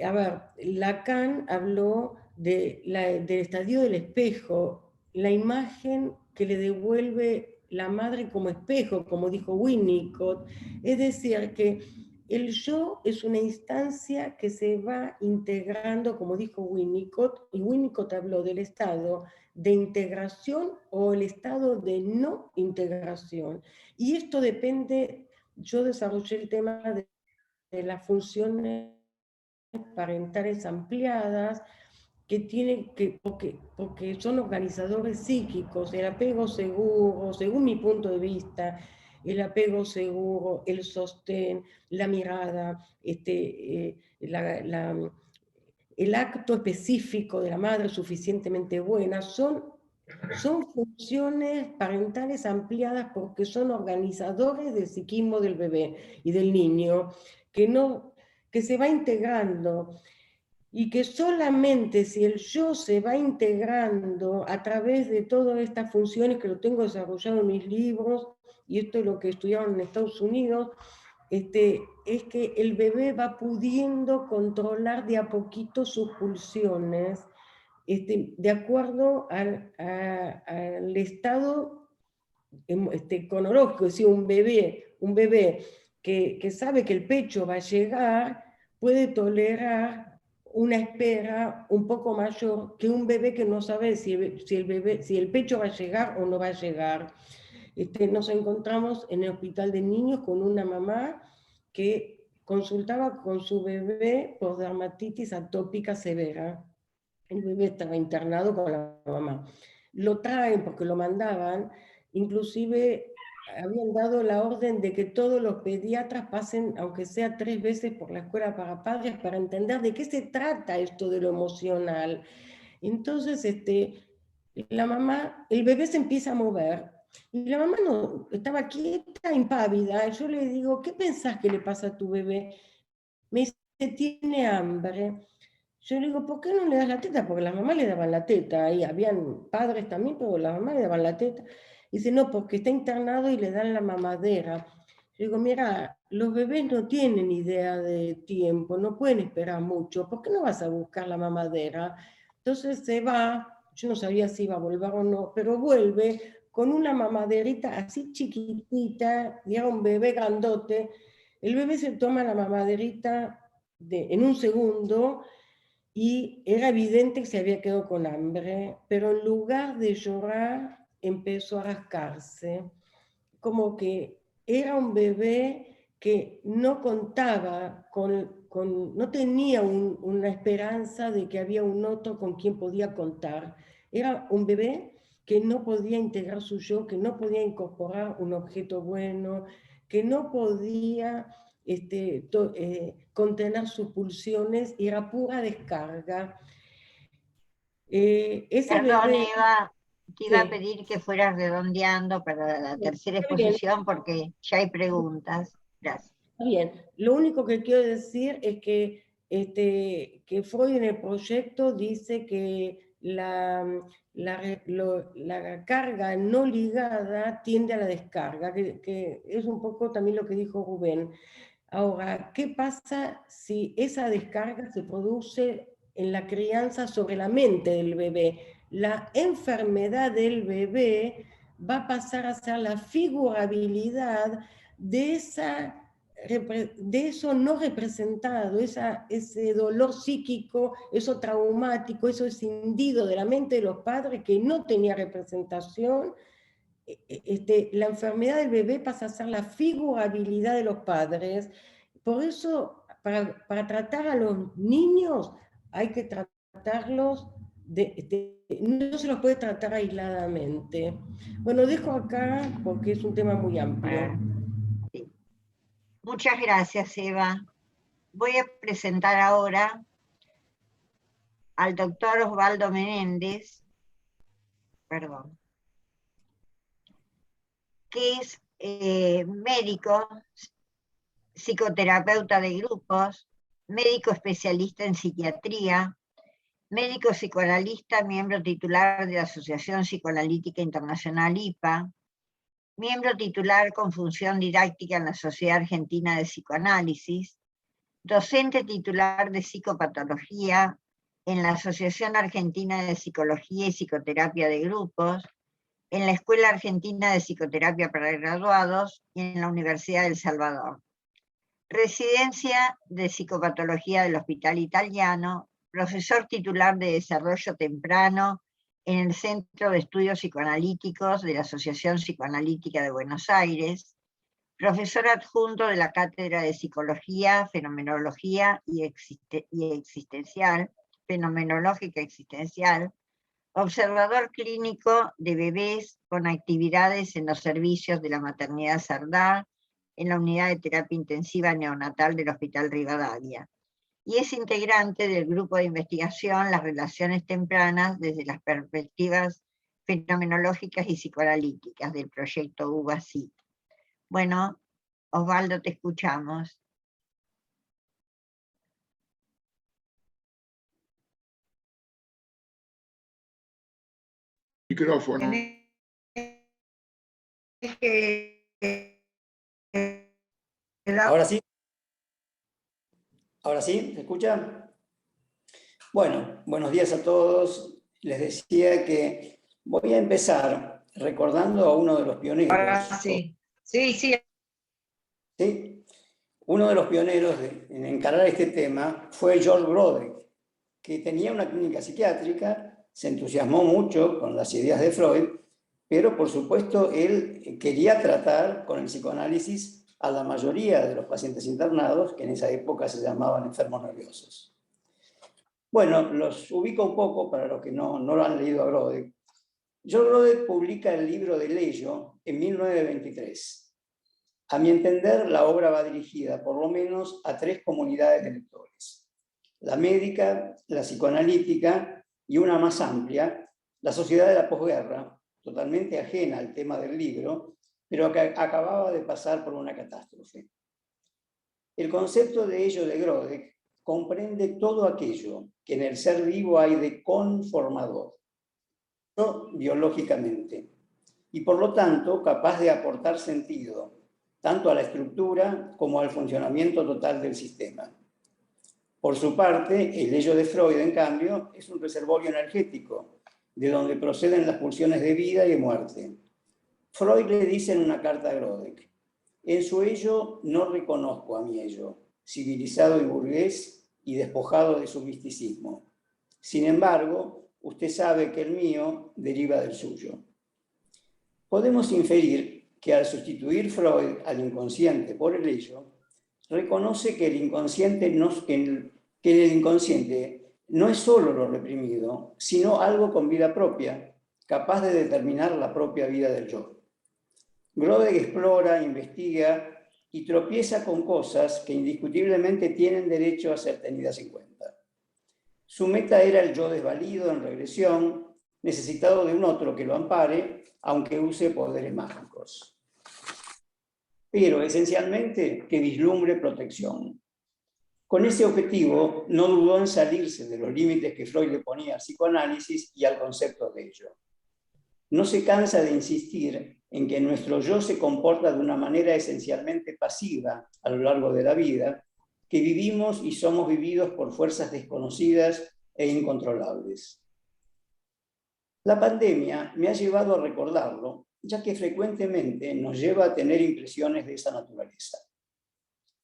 A ver, Lacan habló del estadio del espejo, la imagen que le devuelve la madre como espejo, como dijo Winnicott. Es decir, que el yo es una instancia que se va integrando, como dijo Winnicott, y Winnicott habló del estado de integración o el estado de no integración. Y esto depende, yo desarrollé el tema de las funciones parentales ampliadas, que tienen que, porque son organizadores psíquicos, el apego seguro, según mi punto de vista, el apego seguro, el sostén, la mirada, el acto específico de la madre suficientemente buena, son funciones parentales ampliadas porque son organizadores del psiquismo del bebé y del niño, que se va integrando, y que solamente si el yo se va integrando a través de todas estas funciones, que lo tengo desarrollado en mis libros, y esto es lo que estudiaron en Estados Unidos, es que el bebé va pudiendo controlar de a poquito sus pulsiones, de acuerdo al estado cronológico. Es decir, un bebé que sabe que el pecho va a llegar, puede tolerar una espera un poco mayor que un bebé que no sabe si el pecho va a llegar o no va a llegar. Nos encontramos en el hospital de niños con una mamá que consultaba con su bebé por dermatitis atópica severa. El bebé estaba internado con la mamá. Lo traen porque lo mandaban, inclusive habían dado la orden de que todos los pediatras pasen, aunque sea 3 veces por la escuela para padres, para entender de qué se trata esto de lo emocional. Entonces, la mamá, el bebé se empieza a mover, y la mamá no, estaba quieta, impávida, y yo le digo, ¿qué pensás que le pasa a tu bebé? Me dice, tiene hambre. Yo le digo, ¿por qué no le das la teta? Porque las mamás le daban la teta, y habían padres también, pero las mamás le daban la teta. Dice, no, porque está internado y le dan la mamadera. Yo digo, mira, los bebés no tienen idea de tiempo, no pueden esperar mucho, ¿por qué no vas a buscar la mamadera? Entonces se va, yo no sabía si iba a volver o no, pero vuelve con una mamaderita así chiquitita, y era un bebé grandote. El bebé se toma la mamaderita en un segundo, y era evidente que se había quedado con hambre, pero en lugar de llorar, empezó a rascarse, como que era un bebé que no contaba no tenía una esperanza de que había un otro con quien podía contar. Era un bebé que no podía integrar su yo, que no podía incorporar un objeto bueno, que no podía contener sus pulsiones, y era pura descarga. Ese Perdón, bebé... Eva, te iba a ¿Qué? pedir que fueras redondeando para la tercera Está bien. exposición porque ya hay preguntas. Gracias. Está bien, lo único que quiero decir es que Freud en el proyecto dice que la carga no ligada tiende a la descarga, que es un poco también lo que dijo Rubén. Ahora, ¿qué pasa si esa descarga se produce en la crianza sobre la mente del bebé? La enfermedad del bebé va a pasar a ser la figurabilidad de eso no representado, ese dolor psíquico, eso traumático, eso escindido de la mente de los padres que no tenía representación. La enfermedad del bebé pasa a ser la figurabilidad de los padres. Por eso, para tratar a los niños, hay que tratarlos, no se los puede tratar aisladamente. Bueno, dejo acá porque es un tema muy amplio. Sí. Muchas gracias, Eva. Voy a presentar ahora al doctor Osvaldo Menéndez, perdón, que es médico, psicoterapeuta de grupos, médico especialista en psiquiatría, médico psicoanalista, miembro titular de la Asociación Psicoanalítica Internacional IPA, miembro titular con función didáctica en la Sociedad Argentina de Psicoanálisis, docente titular de psicopatología en la Asociación Argentina de Psicología y Psicoterapia de Grupos, en la Escuela Argentina de Psicoterapia para Graduados y en la Universidad del Salvador. Residencia de Psicopatología del Hospital Italiano, profesor titular de Desarrollo Temprano en el Centro de Estudios Psicoanalíticos de la Asociación Psicoanalítica de Buenos Aires, profesor adjunto de la Cátedra de Psicología, Fenomenología y Existencial, Fenomenológica Existencial, observador clínico de bebés con actividades en los servicios de la maternidad Sardá, en la unidad de terapia intensiva neonatal del Hospital Rivadavia, y es integrante del grupo de investigación Las Relaciones Tempranas desde las perspectivas fenomenológicas y psicoanalíticas del proyecto UBA-CIT. Bueno, Osvaldo, te escuchamos. Micrófono. Ahora sí. Ahora sí, ¿se escucha? Bueno, buenos días a todos. Les decía que voy a empezar recordando a uno de los pioneros. Ahora sí. Sí. ¿Sí? Uno de los pioneros en encarar este tema fue George Broderick, que tenía una clínica psiquiátrica, se entusiasmó mucho con las ideas de Freud, pero por supuesto él quería tratar con el psicoanálisis a la mayoría de los pacientes internados, que en esa época se llamaban enfermos nerviosos. Bueno, los ubico un poco para los que no lo han leído a Broderick. George Broderick publica el libro de Leyo en 1923. A mi entender, la obra va dirigida por lo menos a 3 comunidades de lectores: la médica, la psicoanalítica y una más amplia, la sociedad de la posguerra, totalmente ajena al tema del libro, pero que acababa de pasar por una catástrofe. El concepto de ello de Grodeck comprende todo aquello que en el ser vivo hay de conformador, no biológicamente, y por lo tanto capaz de aportar sentido tanto a la estructura como al funcionamiento total del sistema. Por su parte, el ello de Freud, en cambio, es un reservorio energético, de donde proceden las pulsiones de vida y de muerte. Freud le dice en una carta a Grodeck: en su ello no reconozco a mi ello, civilizado y burgués y despojado de su misticismo. Sin embargo, usted sabe que el mío deriva del suyo. Podemos inferir que al sustituir Freud al inconsciente por el ello, reconoce que el inconsciente en el inconsciente no es solo lo reprimido, sino algo con vida propia, capaz de determinar la propia vida del yo. Grodeck explora, investiga y tropieza con cosas que indiscutiblemente tienen derecho a ser tenidas en cuenta. Su meta era el yo desvalido en regresión, necesitado de un otro que lo ampare, aunque use poderes mágicos. Pero esencialmente que vislumbre protección. Con ese objetivo no dudó en salirse de los límites que Freud le ponía al psicoanálisis y al concepto de ello. No se cansa de insistir en que nuestro yo se comporta de una manera esencialmente pasiva a lo largo de la vida, que vivimos y somos vividos por fuerzas desconocidas e incontrolables. La pandemia me ha llevado a recordarlo, ya que frecuentemente nos lleva a tener impresiones de esa naturaleza.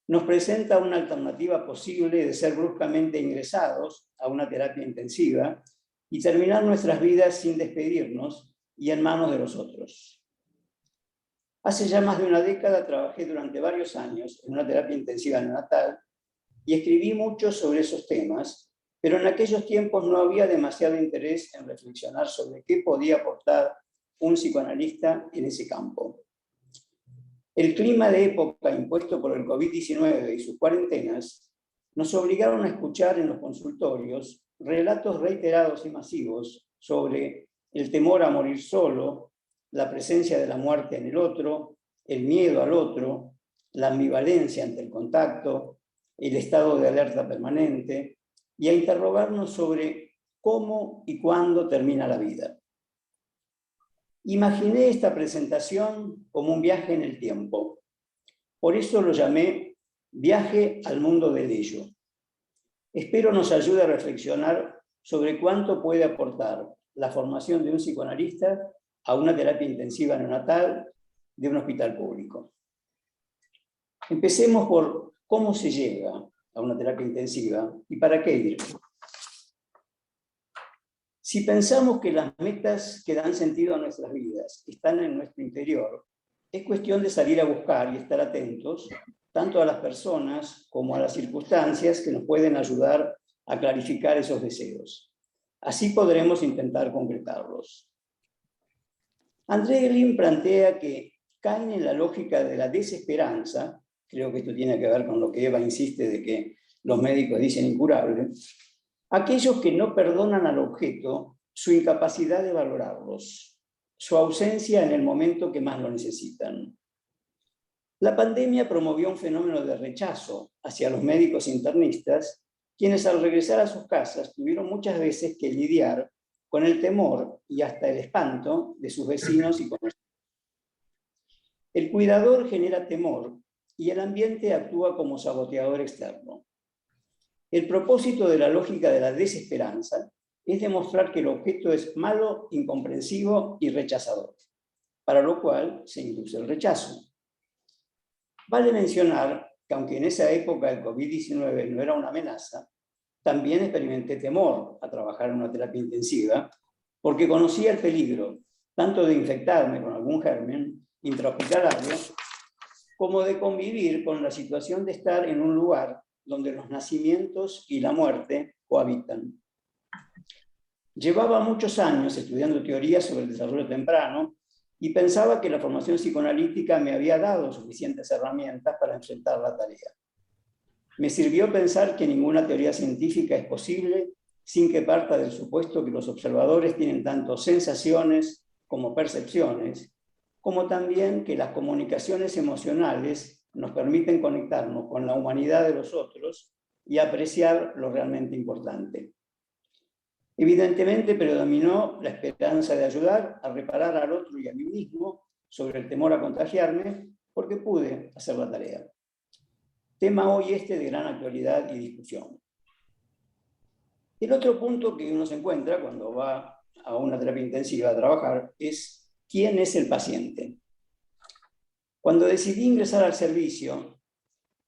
Nos presenta una alternativa posible de ser bruscamente ingresados a una terapia intensiva y terminar nuestras vidas sin despedirnos y en manos de los otros. Hace ya más de una década trabajé durante varios años en una terapia intensiva neonatal y escribí mucho sobre esos temas, pero en aquellos tiempos no había demasiado interés en reflexionar sobre qué podía aportar un psicoanalista en ese campo. El clima de época impuesto por el COVID-19 y sus cuarentenas nos obligaron a escuchar en los consultorios relatos reiterados y masivos sobre el temor a morir solo, la presencia de la muerte en el otro, el miedo al otro, la ambivalencia ante el contacto, el estado de alerta permanente, y a interrogarnos sobre cómo y cuándo termina la vida. Imaginé esta presentación como un viaje en el tiempo. Por eso lo llamé Viaje al mundo del ello. Espero nos ayude a reflexionar sobre cuánto puede aportar la formación de un psicoanalista a una terapia intensiva neonatal de un hospital público. Empecemos por cómo se llega a una terapia intensiva y para qué ir. Si pensamos que las metas que dan sentido a nuestras vidas están en nuestro interior, es cuestión de salir a buscar y estar atentos tanto a las personas como a las circunstancias que nos pueden ayudar a clarificar esos deseos. Así podremos intentar concretarlos. André Green plantea que caen en la lógica de la desesperanza, creo que esto tiene que ver con lo que Eva insiste de que los médicos dicen incurable, aquellos que no perdonan al objeto su incapacidad de valorarlos, su ausencia en el momento que más lo necesitan. La pandemia promovió un fenómeno de rechazo hacia los médicos internistas, quienes al regresar a sus casas tuvieron muchas veces que lidiar con el temor y hasta el espanto de sus vecinos y conocidos. El cuidador genera temor y el ambiente actúa como saboteador externo. El propósito de la lógica de la desesperanza es demostrar que el objeto es malo, incomprensivo y rechazador, para lo cual se induce el rechazo. Vale mencionar que aunque en esa época el COVID-19 no era una amenaza, también experimenté temor a trabajar en una terapia intensiva porque conocía el peligro tanto de infectarme con algún germen intrahospitalario como de convivir con la situación de estar en un lugar donde los nacimientos y la muerte cohabitan. Llevaba muchos años estudiando teoría sobre el desarrollo temprano y pensaba que la formación psicoanalítica me había dado suficientes herramientas para enfrentar la tarea. Me sirvió pensar que ninguna teoría científica es posible sin que parta del supuesto que los observadores tienen tanto sensaciones como percepciones, como también que las comunicaciones emocionales nos permiten conectarnos con la humanidad de los otros y apreciar lo realmente importante. Evidentemente predominó la esperanza de ayudar a reparar al otro y a mí mismo sobre el temor a contagiarme, porque pude hacer la tarea. Tema hoy de gran actualidad y discusión. El otro punto que uno se encuentra cuando va a una terapia intensiva a trabajar es ¿quién es el paciente? Cuando decidí ingresar al servicio,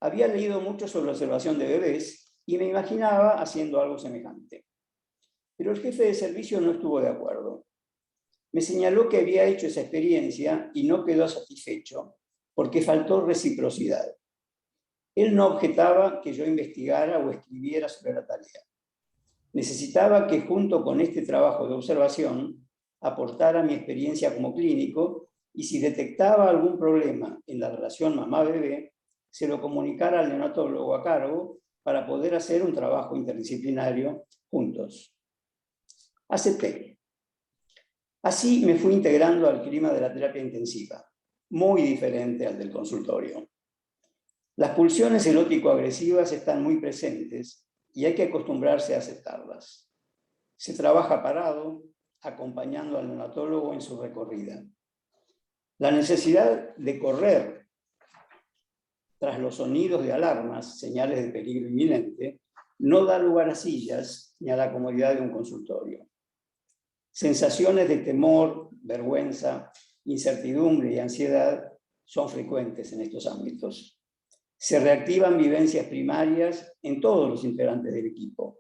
había leído mucho sobre la observación de bebés y me imaginaba haciendo algo semejante. Pero el jefe de servicio no estuvo de acuerdo. Me señaló que había hecho esa experiencia y no quedó satisfecho porque faltó reciprocidad. Él no objetaba que yo investigara o escribiera sobre la tarea. Necesitaba que junto con este trabajo de observación aportara mi experiencia como clínico y si detectaba algún problema en la relación mamá-bebé, se lo comunicara al neonatólogo a cargo para poder hacer un trabajo interdisciplinario juntos. Acepté. Así me fui integrando al clima de la terapia intensiva, muy diferente al del consultorio. Las pulsiones erótico-agresivas están muy presentes y hay que acostumbrarse a aceptarlas. Se trabaja parado, acompañando al neonatólogo en su recorrida. La necesidad de correr tras los sonidos de alarmas, señales de peligro inminente, no da lugar a sillas ni a la comodidad de un consultorio. Sensaciones de temor, vergüenza, incertidumbre y ansiedad son frecuentes en estos ámbitos. Se reactivan vivencias primarias en todos los integrantes del equipo.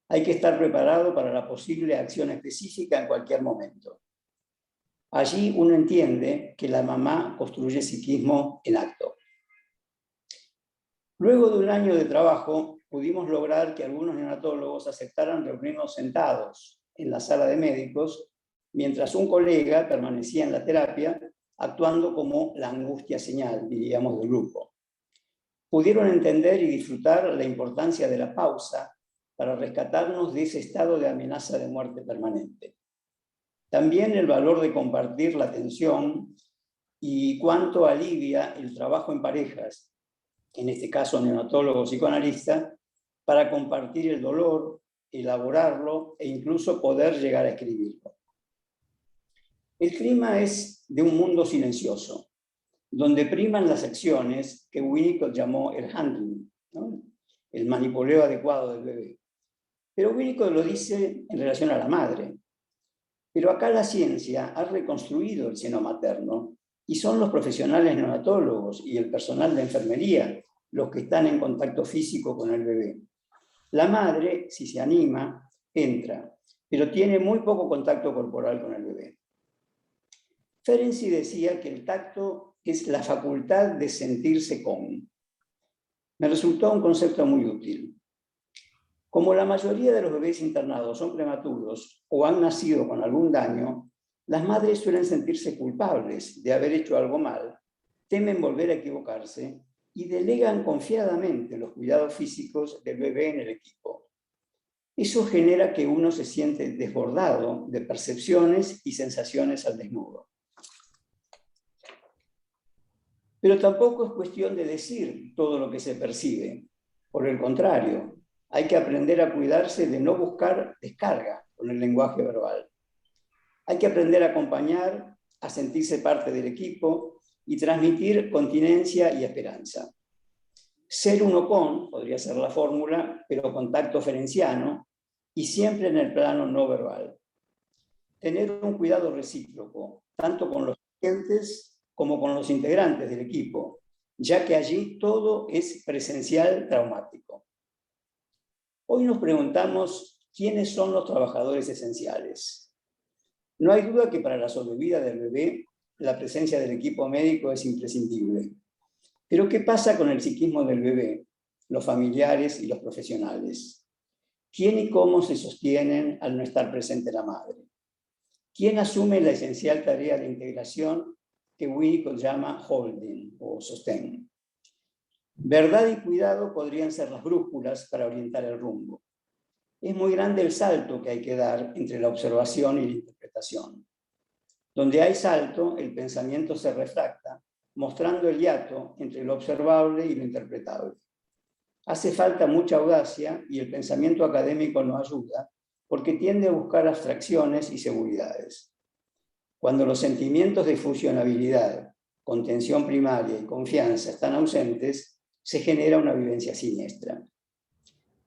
Hay que estar preparado para la posible acción específica en cualquier momento. Allí uno entiende que la mamá construye psiquismo en acto. Luego de un año de trabajo, pudimos lograr que algunos neonatólogos aceptaran reunirnos sentados en la sala de médicos, mientras un colega permanecía en la terapia, actuando como la angustia señal, diríamos, del grupo. Pudieron entender y disfrutar la importancia de la pausa para rescatarnos de ese estado de amenaza de muerte permanente. También el valor de compartir la tensión y cuánto alivia el trabajo en parejas, en este caso neonatólogo psicoanalista, para compartir el dolor, elaborarlo e incluso poder llegar a escribirlo. El clima es de un mundo silencioso, donde priman las acciones que Winnicott llamó el handling, ¿no? El manipuleo adecuado del bebé. Pero Winnicott lo dice en relación a la madre. Pero acá la ciencia ha reconstruido el seno materno y son los profesionales neonatólogos y el personal de enfermería los que están en contacto físico con el bebé. La madre, si se anima, entra, pero tiene muy poco contacto corporal con el bebé. Ferenczi decía que el tacto es la facultad de sentirse con. Me resultó un concepto muy útil. Como la mayoría de los bebés internados son prematuros o han nacido con algún daño, las madres suelen sentirse culpables de haber hecho algo mal, temen volver a equivocarse y delegan confiadamente los cuidados físicos del bebé en el equipo. Eso genera que uno se siente desbordado de percepciones y sensaciones al desnudo. Pero tampoco es cuestión de decir todo lo que se percibe. Por el contrario, hay que aprender a cuidarse de no buscar descarga con el lenguaje verbal. Hay que aprender a acompañar, a sentirse parte del equipo y transmitir continencia y esperanza. Ser uno con, podría ser la fórmula, pero con tacto ferenciano y siempre en el plano no verbal. Tener un cuidado recíproco, tanto con los pacientes como con los integrantes del equipo, ya que allí todo es presencial traumático. Hoy nos preguntamos quiénes son los trabajadores esenciales. No hay duda que para la sobrevida del bebé, la presencia del equipo médico es imprescindible. Pero ¿qué pasa con el psiquismo del bebé, los familiares y los profesionales? ¿Quién y cómo se sostienen al no estar presente la madre? ¿Quién asume la esencial tarea de integración que Winnicott llama holding o sostén? Verdad y cuidado podrían ser las brújulas para orientar el rumbo. Es muy grande el salto que hay que dar entre la observación y la interpretación. Donde hay salto, el pensamiento se refracta, mostrando el hiato entre lo observable y lo interpretable. Hace falta mucha audacia y el pensamiento académico no ayuda, porque tiende a buscar abstracciones y seguridades. Cuando los sentimientos de fusionabilidad, contención primaria y confianza están ausentes, se genera una vivencia siniestra.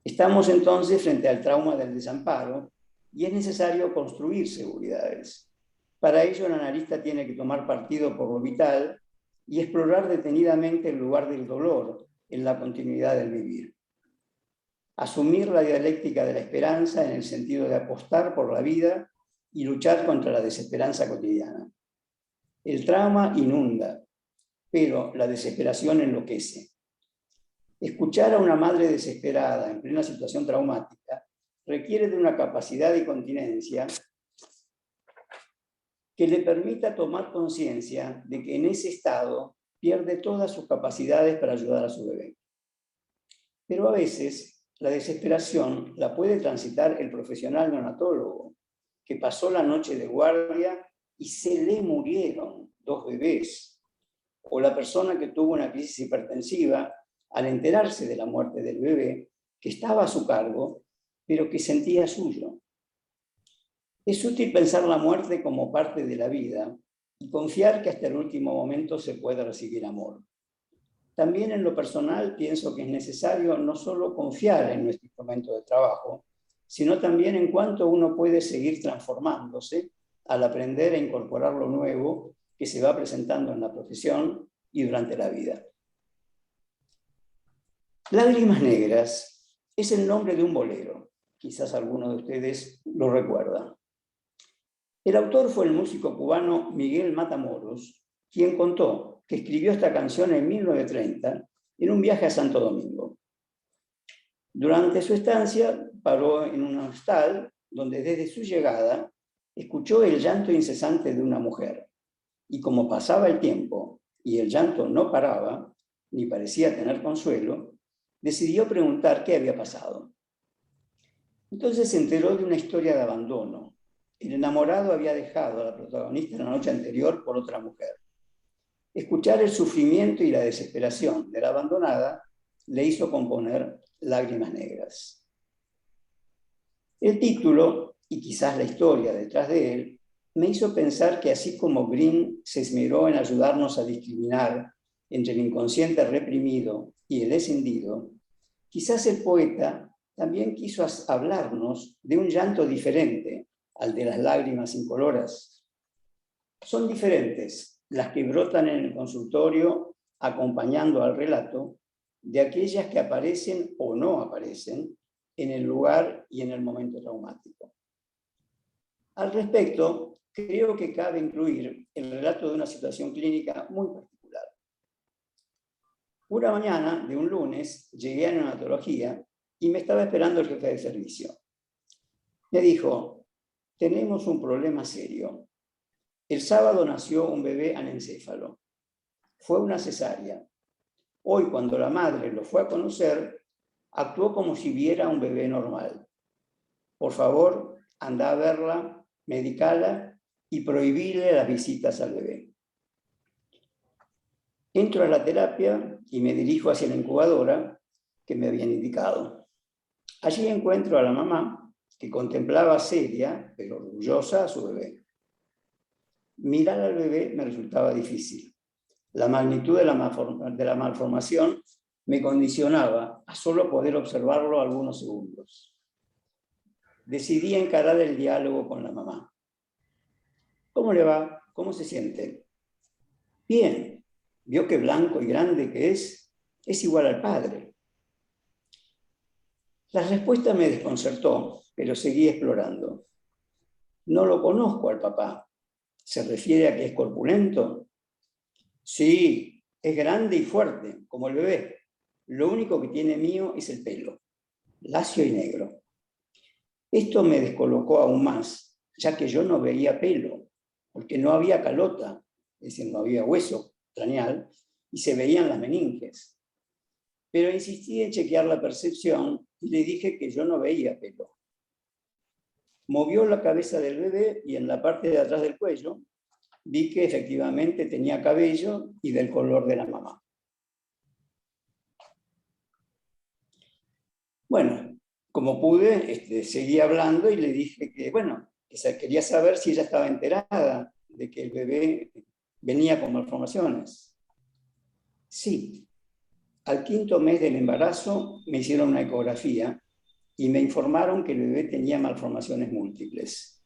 Estamos entonces frente al trauma del desamparo y es necesario construir seguridades. Para ello, el analista tiene que tomar partido por lo vital y explorar detenidamente el lugar del dolor en la continuidad del vivir. Asumir la dialéctica de la esperanza en el sentido de apostar por la vida y luchar contra la desesperanza cotidiana. El trauma inunda, pero la desesperación enloquece. Escuchar a una madre desesperada en plena situación traumática requiere de una capacidad de continencia que le permita tomar conciencia de que en ese estado pierde todas sus capacidades para ayudar a su bebé. Pero a veces la desesperación la puede transitar el profesional neonatólogo que pasó la noche de guardia y se le murieron 2 bebés, o la persona que tuvo una crisis hipertensiva al enterarse de la muerte del bebé, que estaba a su cargo, pero que sentía suyo. Es útil pensar la muerte como parte de la vida y confiar que hasta el último momento se puede recibir amor. También en lo personal pienso que es necesario no solo confiar en nuestro instrumento de trabajo, sino también en cuánto uno puede seguir transformándose al aprender a incorporar lo nuevo que se va presentando en la profesión y durante la vida. Lágrimas Negras es el nombre de un bolero. Quizás algunos de ustedes lo recuerdan. El autor fue el músico cubano Miguel Matamoros, quien contó que escribió esta canción en 1930 en un viaje a Santo Domingo. Durante su estancia paró en un hostal donde desde su llegada escuchó el llanto incesante de una mujer. Y como pasaba el tiempo y el llanto no paraba, ni parecía tener consuelo, decidió preguntar qué había pasado. Entonces se enteró de una historia de abandono. El enamorado había dejado a la protagonista la noche anterior por otra mujer. Escuchar el sufrimiento y la desesperación de la abandonada le hizo componer Lágrimas Negras. El título, y quizás la historia detrás de él, me hizo pensar que así como Green se esmeró en ayudarnos a discriminar entre el inconsciente reprimido y el escindido, quizás el poeta también quiso hablarnos de un llanto diferente al de las lágrimas incoloras. Son diferentes las que brotan en el consultorio acompañando al relato de aquellas que aparecen o no aparecen en el lugar y en el momento traumático. Al respecto, creo que cabe incluir el relato de una situación clínica muy particular. Una mañana de un lunes llegué a neonatología y me estaba esperando el jefe de servicio. Me dijo: tenemos un problema serio. El sábado nació un bebé anencéfalo. Fue una cesárea. Hoy, cuando la madre lo fue a conocer, actuó como si viera un bebé normal. Por favor, anda a verla, medicala y prohibirle las visitas al bebé. Entro a la terapia y me dirijo hacia la incubadora que me habían indicado. Allí encuentro a la mamá, que contemplaba seria, pero orgullosa, a su bebé. Mirar al bebé me resultaba difícil. La magnitud de la malformación me condicionaba a solo poder observarlo algunos segundos. Decidí encarar el diálogo con la mamá. ¿Cómo le va? ¿Cómo se siente? Bien. ¿Vio qué blanco y grande que es? Es igual al padre. La respuesta me desconcertó, pero seguí explorando. No lo conozco al papá. ¿Se refiere a que es corpulento? Sí, es grande y fuerte, como el bebé. Lo único que tiene mío es el pelo, lacio y negro. Esto me descolocó aún más, ya que yo no veía pelo, porque no había calota, es decir, no había hueso craneal, y se veían las meninges. Pero insistí en chequear la percepción y le dije que yo no veía pelo. Movió la cabeza del bebé y en la parte de atrás del cuello vi que efectivamente tenía cabello y del color de la mamá. Bueno, como pude, seguí hablando y le dije que, bueno, que quería saber si ella estaba enterada de que el bebé venía con malformaciones. Sí. Al 5º mes del embarazo me hicieron una ecografía y me informaron que el bebé tenía malformaciones múltiples.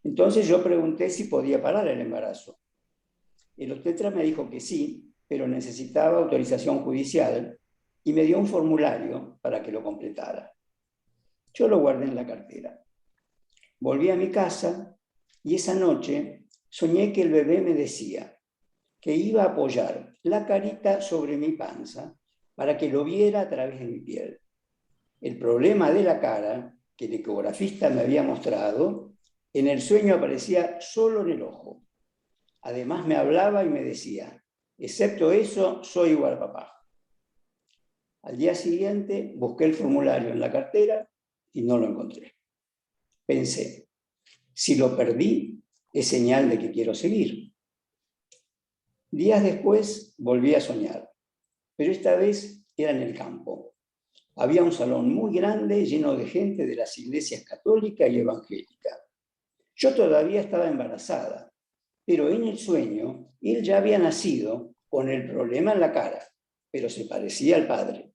Entonces yo pregunté si podía parar el embarazo. El obstetra me dijo que sí, pero necesitaba autorización judicial y me dio un formulario para que lo completara. Yo lo guardé en la cartera. Volví a mi casa y esa noche soñé que el bebé me decía que iba a apoyar la carita sobre mi panza para que lo viera a través de mi piel. El problema de la cara, que el ecografista me había mostrado, en el sueño aparecía solo en el ojo. Además me hablaba y me decía, excepto eso, soy igual a papá. Al día siguiente busqué el formulario en la cartera y no lo encontré. Pensé, si lo perdí, es señal de que quiero seguir. Días después volví a soñar, pero esta vez era en el campo. Había un salón muy grande lleno de gente de las iglesias católica y evangélica. Yo todavía estaba embarazada, pero en el sueño él ya había nacido con el problema en la cara, pero se parecía al padre.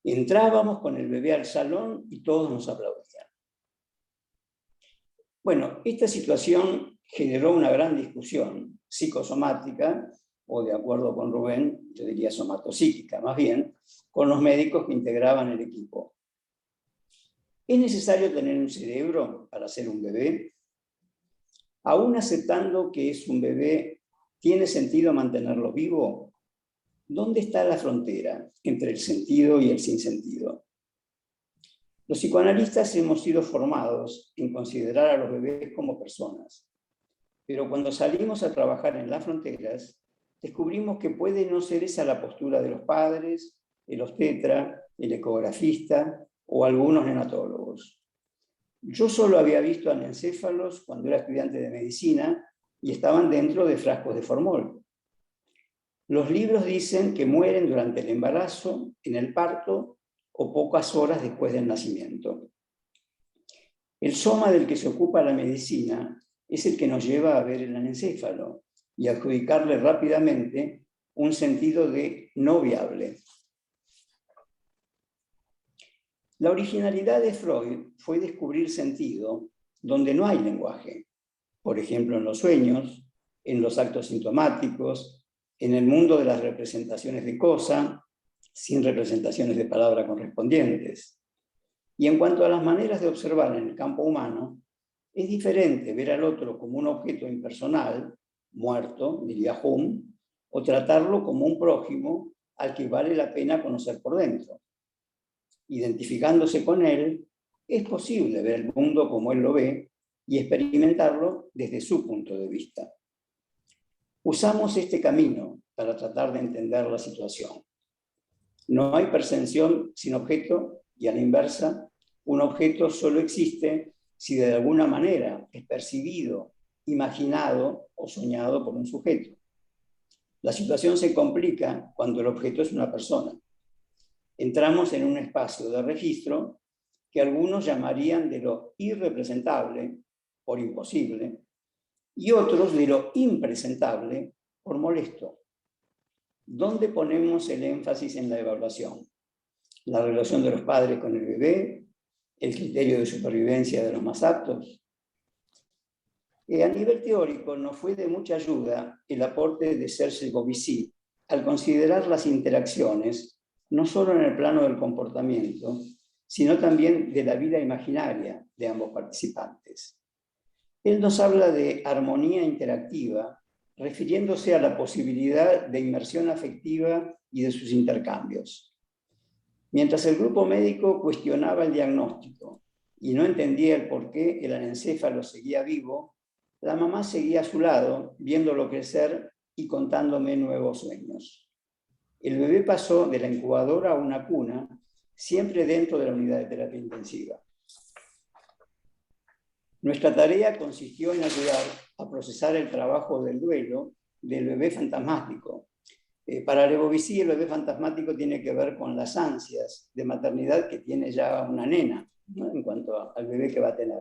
Entrábamos con el bebé al salón y todos nos aplaudían. Bueno, esta situación generó una gran discusión psicosomática, o de acuerdo con Rubén, yo diría somatopsíquica más bien, con los médicos que integraban el equipo. ¿Es necesario tener un cerebro para ser un bebé? Aún aceptando que es un bebé, ¿tiene sentido mantenerlo vivo? ¿Dónde está la frontera entre el sentido y el sinsentido? Los psicoanalistas hemos sido formados en considerar a los bebés como personas, pero cuando salimos a trabajar en las fronteras, descubrimos que puede no ser esa la postura de los padres, el obstetra, el ecografista o algunos neonatólogos. Yo solo había visto anencéfalos cuando era estudiante de medicina y estaban dentro de frascos de formol. Los libros dicen que mueren durante el embarazo, en el parto o pocas horas después del nacimiento. El soma del que se ocupa la medicina es el que nos lleva a ver el anencéfalo y adjudicarle rápidamente un sentido de no viable. La originalidad de Freud fue descubrir sentido donde no hay lenguaje, por ejemplo en los sueños, en los actos sintomáticos, en el mundo de las representaciones de cosa, sin representaciones de palabra correspondientes. Y en cuanto a las maneras de observar en el campo humano, es diferente ver al otro como un objeto impersonal, muerto, diría Hume, o tratarlo como un prójimo al que vale la pena conocer por dentro. Identificándose con él, es posible ver el mundo como él lo ve y experimentarlo desde su punto de vista. Usamos este camino para tratar de entender la situación. No hay percepción sin objeto y a la inversa, un objeto solo existe si de alguna manera es percibido, imaginado o soñado por un sujeto. La situación se complica cuando el objeto es una persona. Entramos en un espacio de registro que algunos llamarían de lo irrepresentable por imposible y otros de lo impresentable por molesto. ¿Dónde ponemos el énfasis en la evaluación? ¿La relación de los padres con el bebé? ¿El criterio de supervivencia de los más aptos? A nivel teórico nos fue de mucha ayuda el aporte de Serge Govici al considerar las interacciones no solo en el plano del comportamiento, sino también de la vida imaginaria de ambos participantes. Él nos habla de armonía interactiva, refiriéndose a la posibilidad de inmersión afectiva y de sus intercambios. Mientras el grupo médico cuestionaba el diagnóstico y no entendía el por qué el anencéfalo seguía vivo, la mamá seguía a su lado, viéndolo crecer y contándome nuevos sueños. El bebé pasó de la incubadora a una cuna, siempre dentro de la unidad de terapia intensiva. Nuestra tarea consistió en ayudar a procesar el trabajo del duelo del bebé fantasmático. Para Lebovici, el bebé fantasmático tiene que ver con las ansias de maternidad que tiene ya una nena, ¿no?, en cuanto al bebé que va a tener.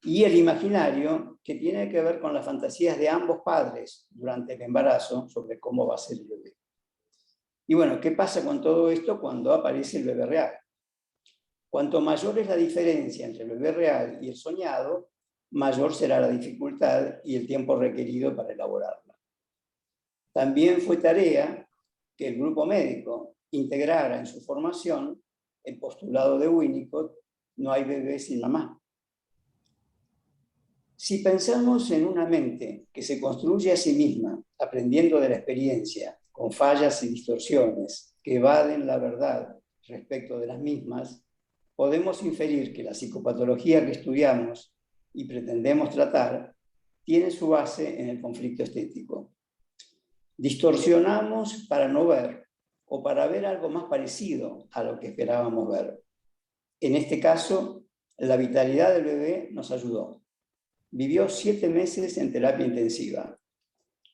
Y el imaginario, que tiene que ver con las fantasías de ambos padres durante el embarazo sobre cómo va a ser el bebé. Y bueno, ¿qué pasa con todo esto cuando aparece el bebé real? Cuanto mayor es la diferencia entre el bebé real y el soñado, mayor será la dificultad y el tiempo requerido para elaborarla. También fue tarea que el grupo médico integrara en su formación el postulado de Winnicott: no hay bebé sin mamá. Si pensamos en una mente que se construye a sí misma, aprendiendo de la experiencia, con fallas y distorsiones que evaden la verdad respecto de las mismas, podemos inferir que la psicopatología que estudiamos y pretendemos tratar tiene su base en el conflicto estético. Distorsionamos para no ver o para ver algo más parecido a lo que esperábamos ver. En este caso, la vitalidad del bebé nos ayudó. Vivió 7 meses en terapia intensiva.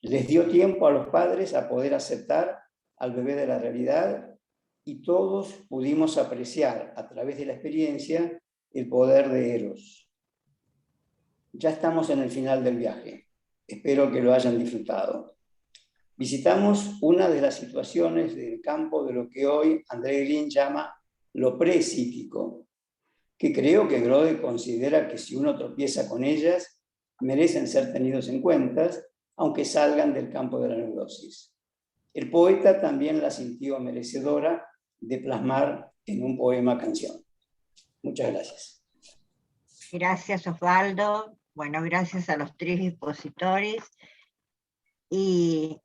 Les dio tiempo a los padres a poder aceptar al bebé de la realidad y todos pudimos apreciar a través de la experiencia el poder de Eros. Ya estamos en el final del viaje. Espero que lo hayan disfrutado. Visitamos una de las situaciones del campo de lo que hoy André Green llama lo pre-psíquico, que creo que Grode considera que si uno tropieza con ellas, merecen ser tenidos en cuenta, aunque salgan del campo de la neurosis. El poeta también la sintió merecedora de plasmar en un poema canción. Muchas gracias. Gracias, Osvaldo. Bueno, gracias a los 3 expositores. Y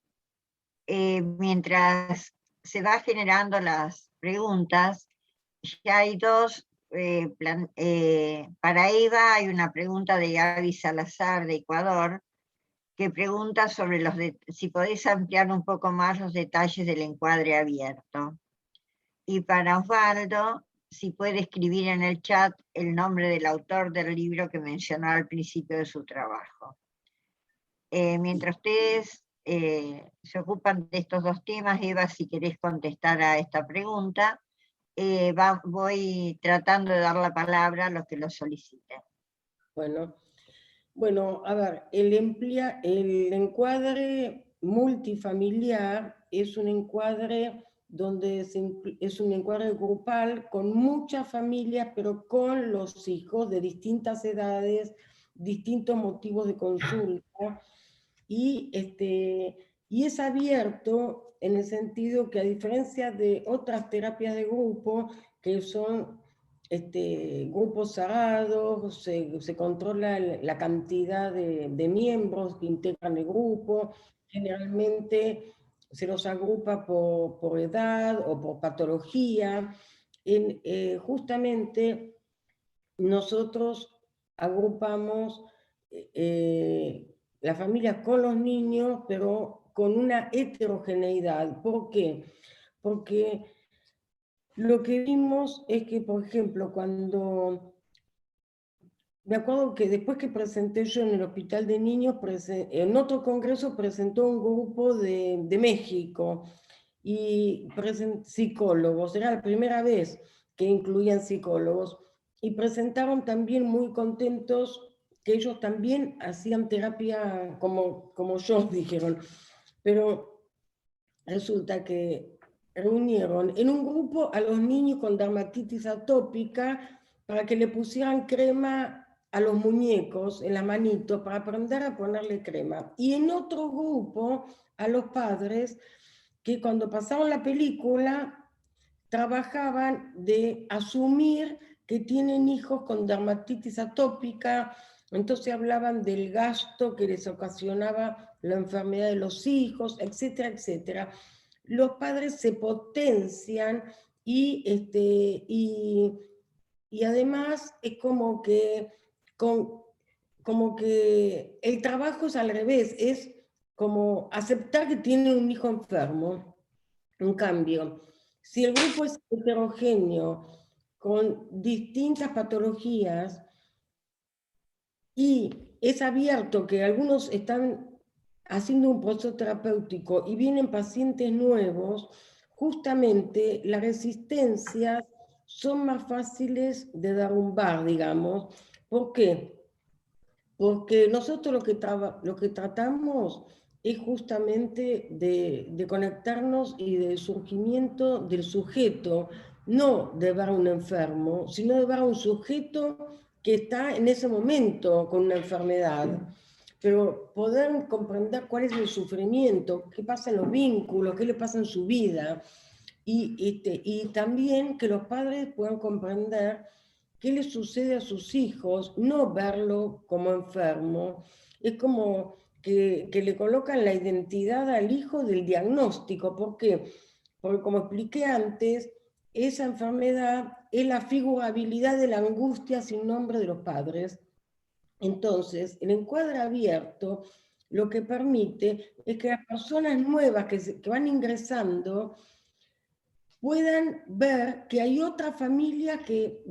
mientras se va generando las preguntas, ya hay 2. Para Eva hay una pregunta de Gaby Salazar de Ecuador, que pregunta sobre si podéis ampliar un poco más los detalles del encuadre abierto. Y para Osvaldo, si puede escribir en el chat el nombre del autor del libro que mencionó al principio de su trabajo. Mientras ustedes se ocupan de estos 2 temas, Eva, si querés contestar a esta pregunta, voy tratando de dar la palabra a los que lo soliciten. Bueno, a ver, el encuadre multifamiliar es un encuadre donde es un encuadre grupal con muchas familias, pero con los hijos de distintas edades, distintos motivos de consulta, y es abierto en el sentido que, a diferencia de otras terapias de grupo, que son grupos cerrados, se controla la cantidad de miembros que integran el grupo, generalmente se los agrupa por edad o por patología. Justamente nosotros agrupamos las familias con los niños, pero con una heterogeneidad. ¿Por qué? Porque lo que vimos es que, por ejemplo, me acuerdo que después que presenté yo en el Hospital de Niños, en otro congreso presentó un grupo de México, y psicólogos, era la primera vez que incluían psicólogos, y presentaron también muy contentos que ellos también hacían terapia como yo, dijeron, pero resulta que reunieron en un grupo a los niños con dermatitis atópica para que le pusieran crema a los muñecos en la manito para aprender a ponerle crema, y en otro grupo a los padres que cuando pasaron la película trabajaban de asumir que tienen hijos con dermatitis atópica, entonces hablaban del gasto que les ocasionaba la enfermedad de los hijos, etcétera, etcétera. Los padres se potencian y y además es como que el trabajo es al revés, es como aceptar que tiene un hijo enfermo. En cambio, si el grupo es heterogéneo, con distintas patologías, y es abierto que algunos están haciendo un proceso terapéutico y vienen pacientes nuevos, justamente las resistencias son más fáciles de derrumbar, digamos. ¿Por qué? Porque nosotros lo que tratamos es justamente de conectarnos y del surgimiento del sujeto, no de ver a un enfermo, sino de ver a un sujeto que está en ese momento con una enfermedad. Pero poder comprender cuál es el sufrimiento, qué pasa en los vínculos, qué le pasa en su vida, y también que los padres puedan comprender qué le sucede a sus hijos, no verlo como enfermo. Es como que le colocan la identidad al hijo del diagnóstico. ¿Por qué? Porque como expliqué antes, esa enfermedad es la figurabilidad de la angustia sin nombre de los padres. Entonces, el encuadre abierto lo que permite es que las personas nuevas que van ingresando puedan ver que hay otras familias que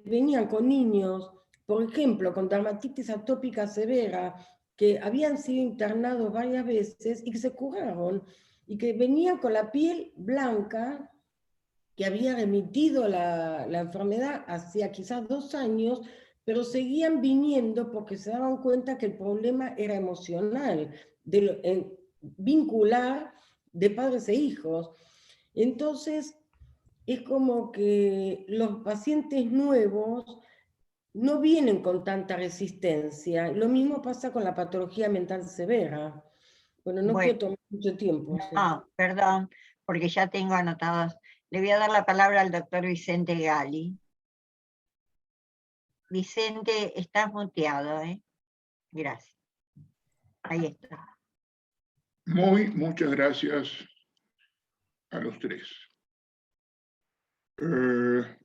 venían con niños, por ejemplo, con dermatitis atópica severa, que habían sido internados varias veces y que se curaron, y que venían con la piel blanca, que había remitido la enfermedad hacía quizás 2 años, pero seguían viniendo porque se daban cuenta que el problema era emocional, vincular de padres e hijos. Entonces, es como que los pacientes nuevos no vienen con tanta resistencia. Lo mismo pasa con la patología mental severa. Bueno, no quiero tomar mucho tiempo. No, perdón, porque ya tengo anotados. Le voy a dar la palabra al doctor Vicente Gali. Vicente, estás muteado, ¿eh? Gracias. Ahí está. Muchas gracias a los tres.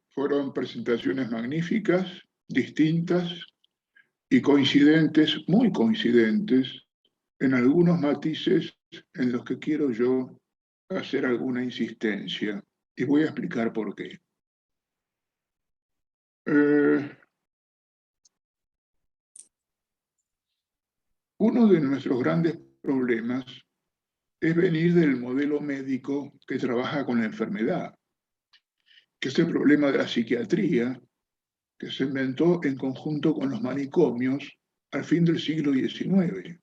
Fueron presentaciones magníficas, distintas y coincidentes, muy coincidentes, en algunos matices en los que quiero yo hacer alguna insistencia. Y voy a explicar por qué. Uno de nuestros grandes problemas es venir del modelo médico que trabaja con la enfermedad, que es el problema de la psiquiatría, que se inventó en conjunto con los manicomios al fin del siglo XIX,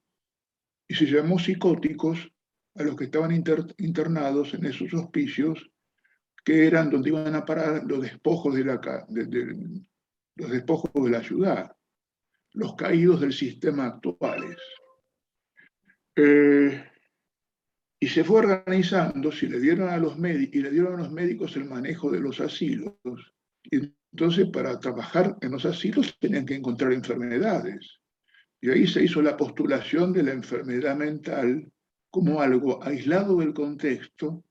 y se llamó psicóticos a los que estaban internados en esos hospicios, que eran donde iban a parar los despojos de los despojos de la ciudad, los caídos del sistema actuales. Y se fue organizando, y le dieron a los médicos el manejo de los asilos. Y entonces, para trabajar en los asilos tenían que encontrar enfermedades. Y ahí se hizo la postulación de la enfermedad mental como algo aislado del contexto,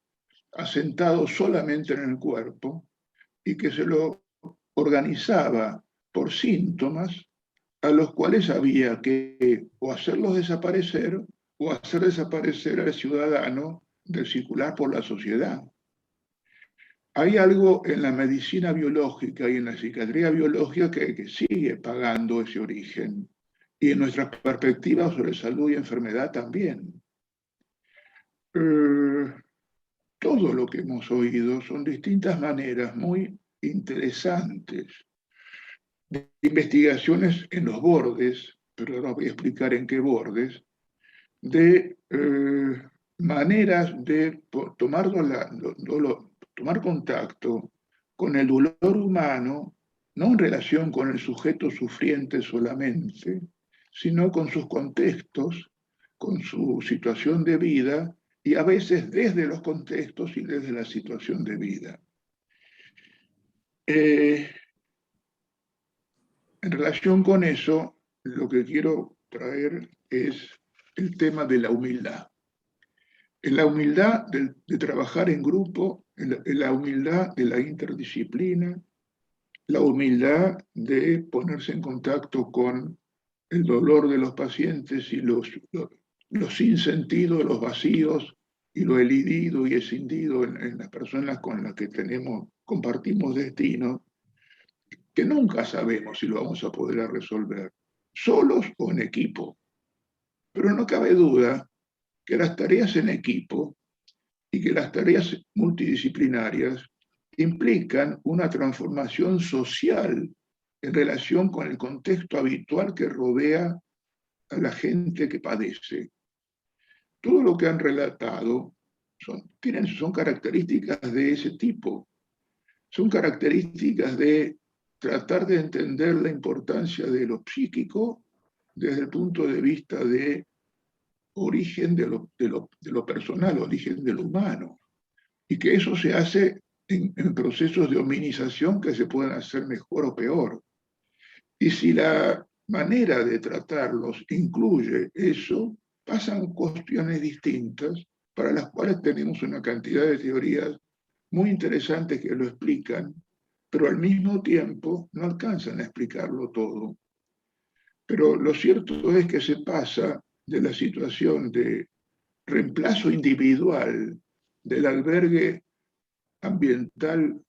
asentado solamente en el cuerpo, y que se lo organizaba por síntomas a los cuales había que o hacerlos desaparecer o hacer desaparecer al ciudadano del circular por la sociedad. Hay algo en la medicina biológica y en la psiquiatría biológica que sigue pagando ese origen, y en nuestras perspectivas sobre salud y enfermedad también. Todo lo que hemos oído son distintas maneras muy interesantes de investigaciones en los bordes, pero ahora voy a explicar en qué bordes, de maneras de tomar contacto con el dolor humano, no en relación con el sujeto sufriente solamente, sino con sus contextos, con su situación de vida, y a veces desde los contextos y desde la situación de vida. En relación con eso, lo que quiero traer es el tema de la humildad. En la humildad de trabajar en grupo, en la humildad de la interdisciplina, la humildad de ponerse en contacto con el dolor de los pacientes y los sinsentidos, los vacíos y lo elidido y escindido en las personas con las que compartimos destino, que nunca sabemos si lo vamos a poder resolver, solos o en equipo. Pero no cabe duda que las tareas en equipo y que las tareas multidisciplinarias implican una transformación social en relación con el contexto habitual que rodea a la gente que padece. Todo lo que han relatado son características de ese tipo. Son características de tratar de entender la importancia de lo psíquico desde el punto de vista de origen de lo personal, origen de lo humano. Y que eso se hace en procesos de hominización que se pueden hacer mejor o peor. Y si la manera de tratarlos incluye eso, pasan cuestiones distintas para las cuales tenemos una cantidad de teorías muy interesantes que lo explican, pero al mismo tiempo no alcanzan a explicarlo todo. Pero lo cierto es que se pasa de la situación de reemplazo individual del albergue ambiental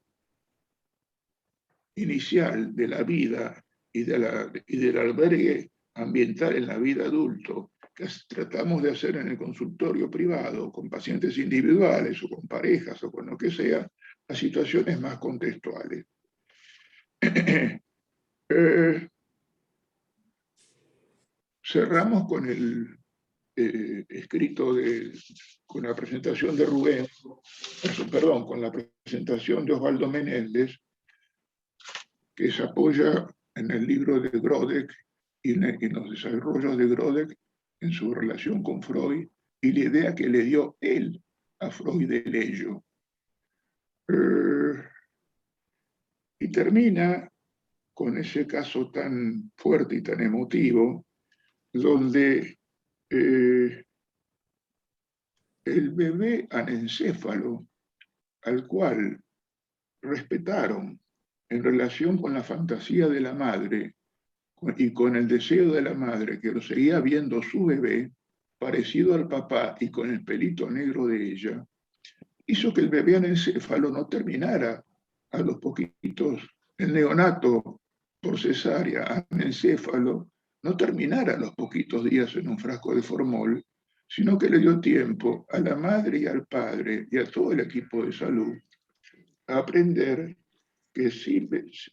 inicial de la vida y del albergue ambiental en la vida adulto, que tratamos de hacer en el consultorio privado, con pacientes individuales o con parejas o con lo que sea, a situaciones más contextuales. Cerramos con el escrito con la presentación de Rubén, perdón, con la presentación de Osvaldo Menéndez, que se apoya en el libro de Grodek y en los desarrollos de Grodek en su relación con Freud y la idea que le dio él a Freud del ello. Y termina con ese caso tan fuerte y tan emotivo, donde el bebé anencéfalo, al cual respetaron en relación con la fantasía de la madre y con el deseo de la madre, que lo seguía viendo su bebé, parecido al papá y con el pelito negro de ella, hizo que el bebé anencéfalo no terminara a los poquitos, el neonato por cesárea anencéfalo, no terminara a los poquitos días en un frasco de formol, sino que le dio tiempo a la madre y al padre y a todo el equipo de salud a aprender que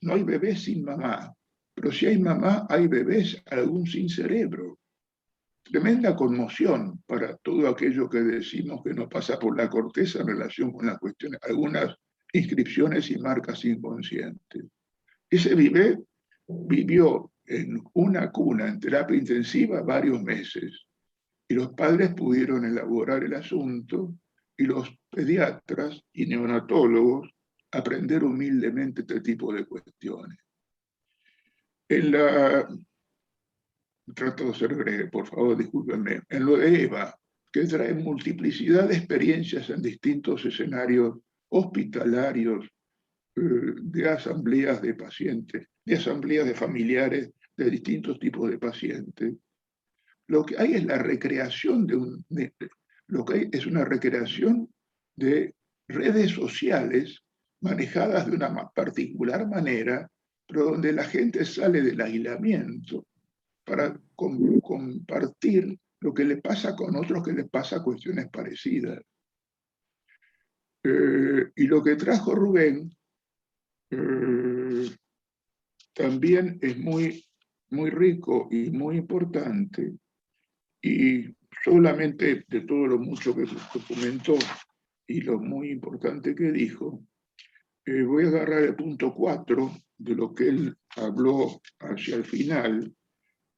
no hay bebés sin mamá, pero si hay mamá, hay bebés, algún sin cerebro. Tremenda conmoción para todo aquello que decimos que nos pasa por la corteza en relación con las cuestiones, algunas inscripciones y marcas inconscientes. Ese bebé vivió en una cuna en terapia intensiva varios meses y los padres pudieron elaborar el asunto y los pediatras y neonatólogos aprender humildemente este tipo de cuestiones. Trato de ser breve, por favor, discúlpenme. En lo de Eva, que trae multiplicidad de experiencias en distintos escenarios hospitalarios, de asambleas de pacientes, de asambleas de familiares de distintos tipos de pacientes. Lo que hay es la recreación lo que hay es una recreación de redes sociales manejadas de una particular manera, pero donde la gente sale del aislamiento para compartir lo que le pasa con otros que les pasa cuestiones parecidas. Y lo que trajo Rubén también es muy, muy rico y muy importante, y solamente de todo lo mucho que se documentó y lo muy importante que dijo, voy a agarrar el punto 4 de lo que él habló hacia el final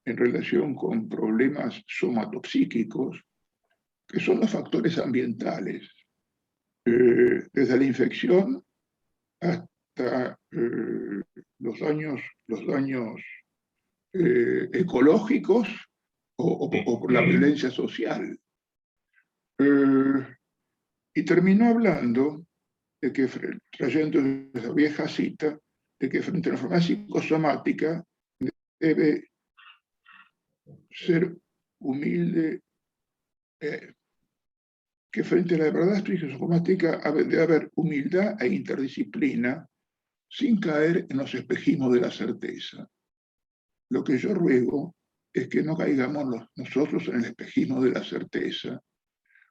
en relación con problemas somatopsíquicos, que son los factores ambientales, desde la infección hasta los daños ecológicos o por la violencia social. Y terminó hablando de que, trayendo esa vieja cita, de que frente a la enfermedad psicosomática debe ser humilde, que frente a la verdad psicosomática debe haber humildad e interdisciplina sin caer en los espejismos de la certeza. Lo que yo ruego es que no caigamos nosotros en el espejismo de la certeza,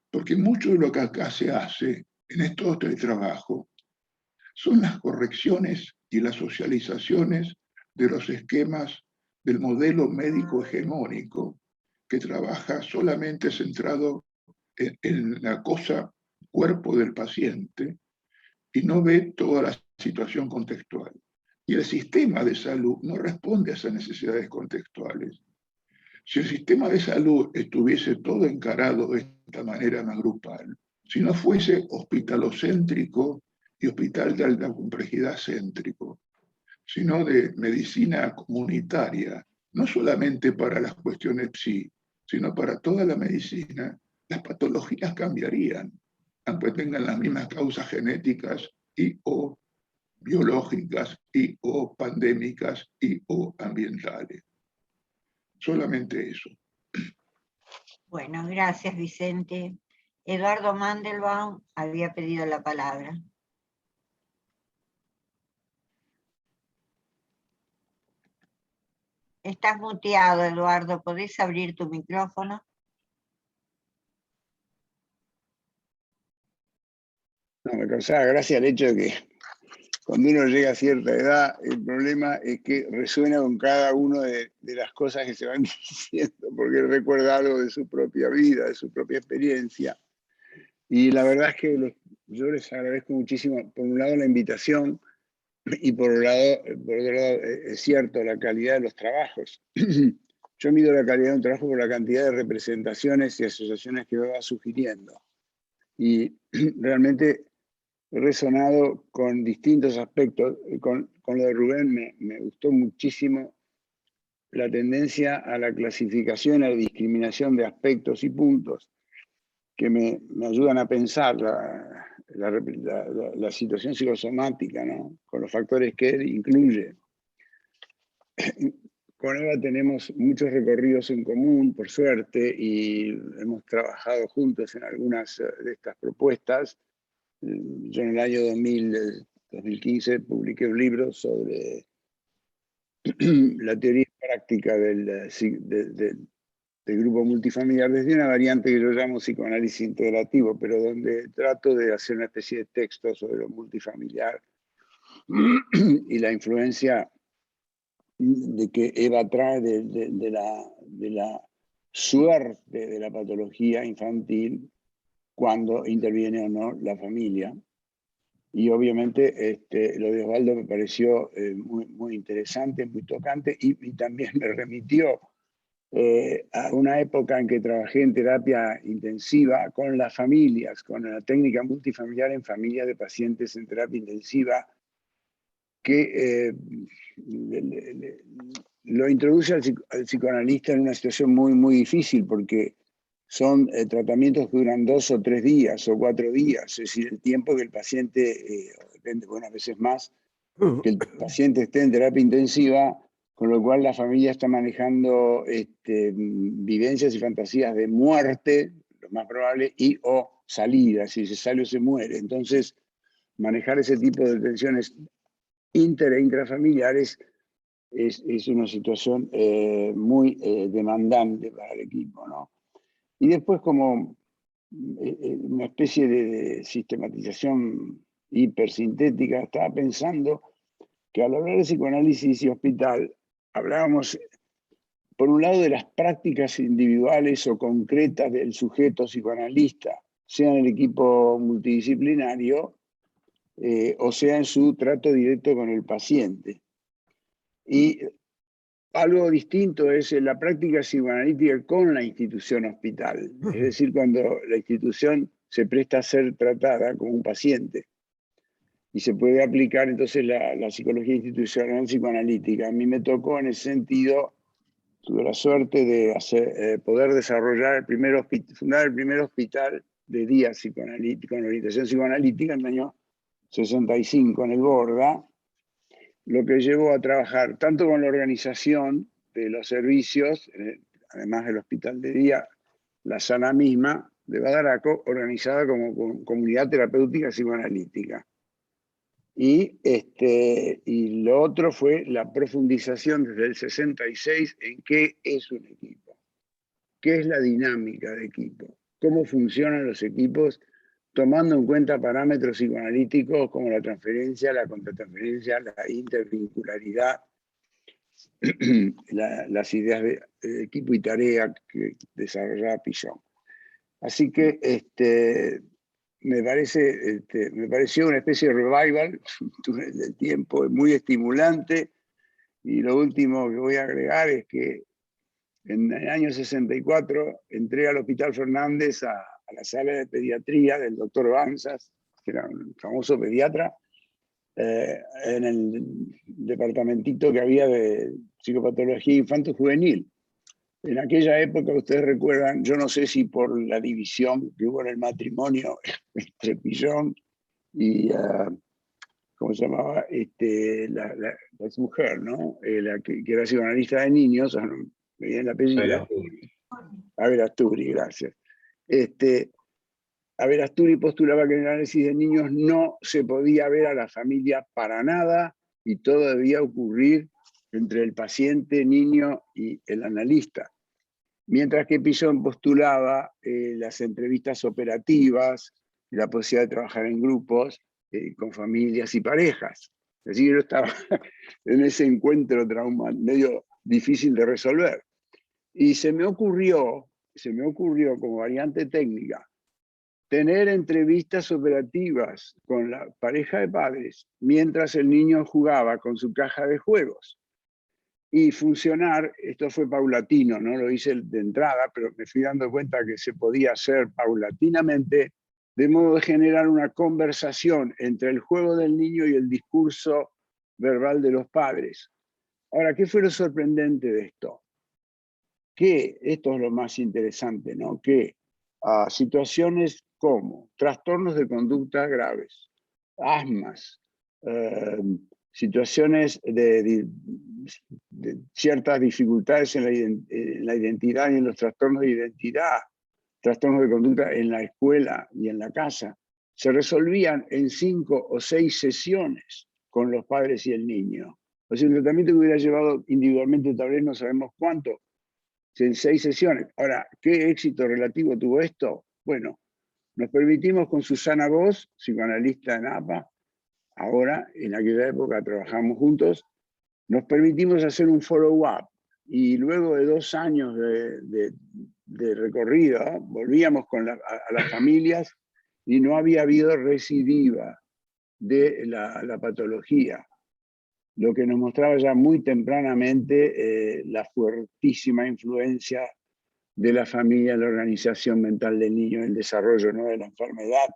porque mucho de lo que acá se hace en estos teletrabajo son las correcciones y las socializaciones de los esquemas del modelo médico hegemónico que trabaja solamente centrado en la cosa cuerpo del paciente y no ve toda la situación contextual. Y el sistema de salud no responde a esas necesidades contextuales. Si el sistema de salud estuviese todo encarado de esta manera más grupal, si no fuese hospitalocéntrico y hospital de alta complejidad céntrico, sino de medicina comunitaria, no solamente para las cuestiones psi, sino para toda la medicina, las patologías cambiarían, aunque tengan las mismas causas genéticas y o biológicas y o pandémicas y o ambientales. Solamente eso. Bueno, gracias, Vicente. Eduardo Mandelbaum había pedido la palabra. Estás muteado, Eduardo. ¿Podés abrir tu micrófono? No, me causaba gracia el hecho de que cuando uno llega a cierta edad, el problema es que resuena con cada una de las cosas que se van diciendo, porque recuerda algo de su propia vida, de su propia experiencia. Y la verdad es que yo les agradezco muchísimo, por un lado, la invitación, y por otro lado, es cierto, la calidad de los trabajos. Yo mido la calidad de un trabajo por la cantidad de representaciones y asociaciones que va sugiriendo. Y realmente he resonado con distintos aspectos. Con lo de Rubén me gustó muchísimo la tendencia a la clasificación, a la discriminación de aspectos y puntos que me ayudan a pensar la situación psicosomática, ¿no? Con los factores que él incluye. Con Eva tenemos muchos recorridos en común, por suerte, y hemos trabajado juntos en algunas de estas propuestas. Yo en el año 2015 publiqué un libro sobre la teoría práctica del grupo multifamiliar desde una variante que yo llamo psicoanálisis integrativo, pero donde trato de hacer una especie de texto sobre lo multifamiliar y la influencia de que Eva trae de la suerte de la patología infantil cuando interviene o no la familia. Y obviamente lo de Osvaldo me pareció muy interesante, muy tocante, y también me remitió a una época en que trabajé en terapia intensiva con las familias, con la técnica multifamiliar en familias de pacientes en terapia intensiva, que lo introduce al psicoanalista en una situación muy difícil, porque son tratamientos que duran 2 o 3 días o 4 días, es decir, el tiempo que el paciente, depende, bueno, a veces más, que el paciente esté en terapia intensiva, con lo cual la familia está manejando vivencias y fantasías de muerte, lo más probable, y o salida, si se sale o se muere. Entonces, manejar ese tipo de tensiones inter e intrafamiliares es una situación muy demandante para el equipo, ¿no? Y después, como una especie de sistematización hipersintética, estaba pensando que al hablar de psicoanálisis y hospital, hablábamos, por un lado, de las prácticas individuales o concretas del sujeto psicoanalista, sea en el equipo multidisciplinario o sea en su trato directo con el paciente. Y algo distinto es la práctica psicoanalítica con la institución hospital, es decir, cuando la institución se presta a ser tratada como un paciente. Y se puede aplicar entonces la psicología institucional psicoanalítica. A mí me tocó en ese sentido, tuve la suerte de poder desarrollar fundar el primer hospital de día psicoanalítico, con orientación psicoanalítica en el año 65 en el Borda, lo que llevó a trabajar tanto con la organización de los servicios, además del hospital de día, la Sana misma de Badaraco, organizada como comunidad terapéutica psicoanalítica. Y lo otro fue la profundización desde el 66 en qué es un equipo, qué es la dinámica de equipo, cómo funcionan los equipos, tomando en cuenta parámetros psicoanalíticos como la transferencia, la contratransferencia, la intervincularidad, las ideas de equipo y tarea que desarrollaba Pillon. Así que me pareció una especie de revival del tiempo, muy estimulante. Y lo último que voy a agregar es que en el año 64 entré al Hospital Fernández a la sala de pediatría del doctor Banzas, que era un famoso pediatra, en el departamentito que había de psicopatología infanto-juvenil. En aquella época, ustedes recuerdan, yo no sé si por la división que hubo en el matrimonio entre Pillon y, ¿cómo se llamaba? La exmujer, ¿no? La que era psicoanalista de niños, no me viene el apellido. Averasturi, gracias. Averasturi postulaba que en el análisis de niños no se podía ver a la familia para nada y todo debía ocurrir entre el paciente, niño y el analista. Mientras que Pillon postulaba las entrevistas operativas, la posibilidad de trabajar en grupos con familias y parejas. Es decir, yo estaba en ese encuentro medio difícil de resolver. Y se me ocurrió como variante técnica, tener entrevistas operativas con la pareja de padres mientras el niño jugaba con su caja de juegos. Y funcionar, esto fue paulatino, no lo hice de entrada, pero me fui dando cuenta que se podía hacer paulatinamente, de modo de generar una conversación entre el juego del niño y el discurso verbal de los padres. Ahora, ¿qué fue lo sorprendente de esto? Que esto es lo más interesante, ¿no? Que situaciones como trastornos de conducta graves, asmas, situaciones de ciertas dificultades en la identidad y en los trastornos de identidad, trastornos de conducta en la escuela y en la casa, se resolvían en 5 o 6 sesiones con los padres y el niño. O sea, un tratamiento que hubiera llevado individualmente tal vez no sabemos cuánto, en 6 sesiones. Ahora, ¿qué éxito relativo tuvo esto? Bueno, nos permitimos con Susana Voss, psicoanalista en APA, ahora, en aquella época trabajamos juntos, nos permitimos hacer un follow-up y luego de 2 años de recorrido, volvíamos a las familias y no había habido recidiva de la patología, lo que nos mostraba ya muy tempranamente la fuertísima influencia de la familia en la organización mental del niño, en el desarrollo, ¿no?, de la enfermedad,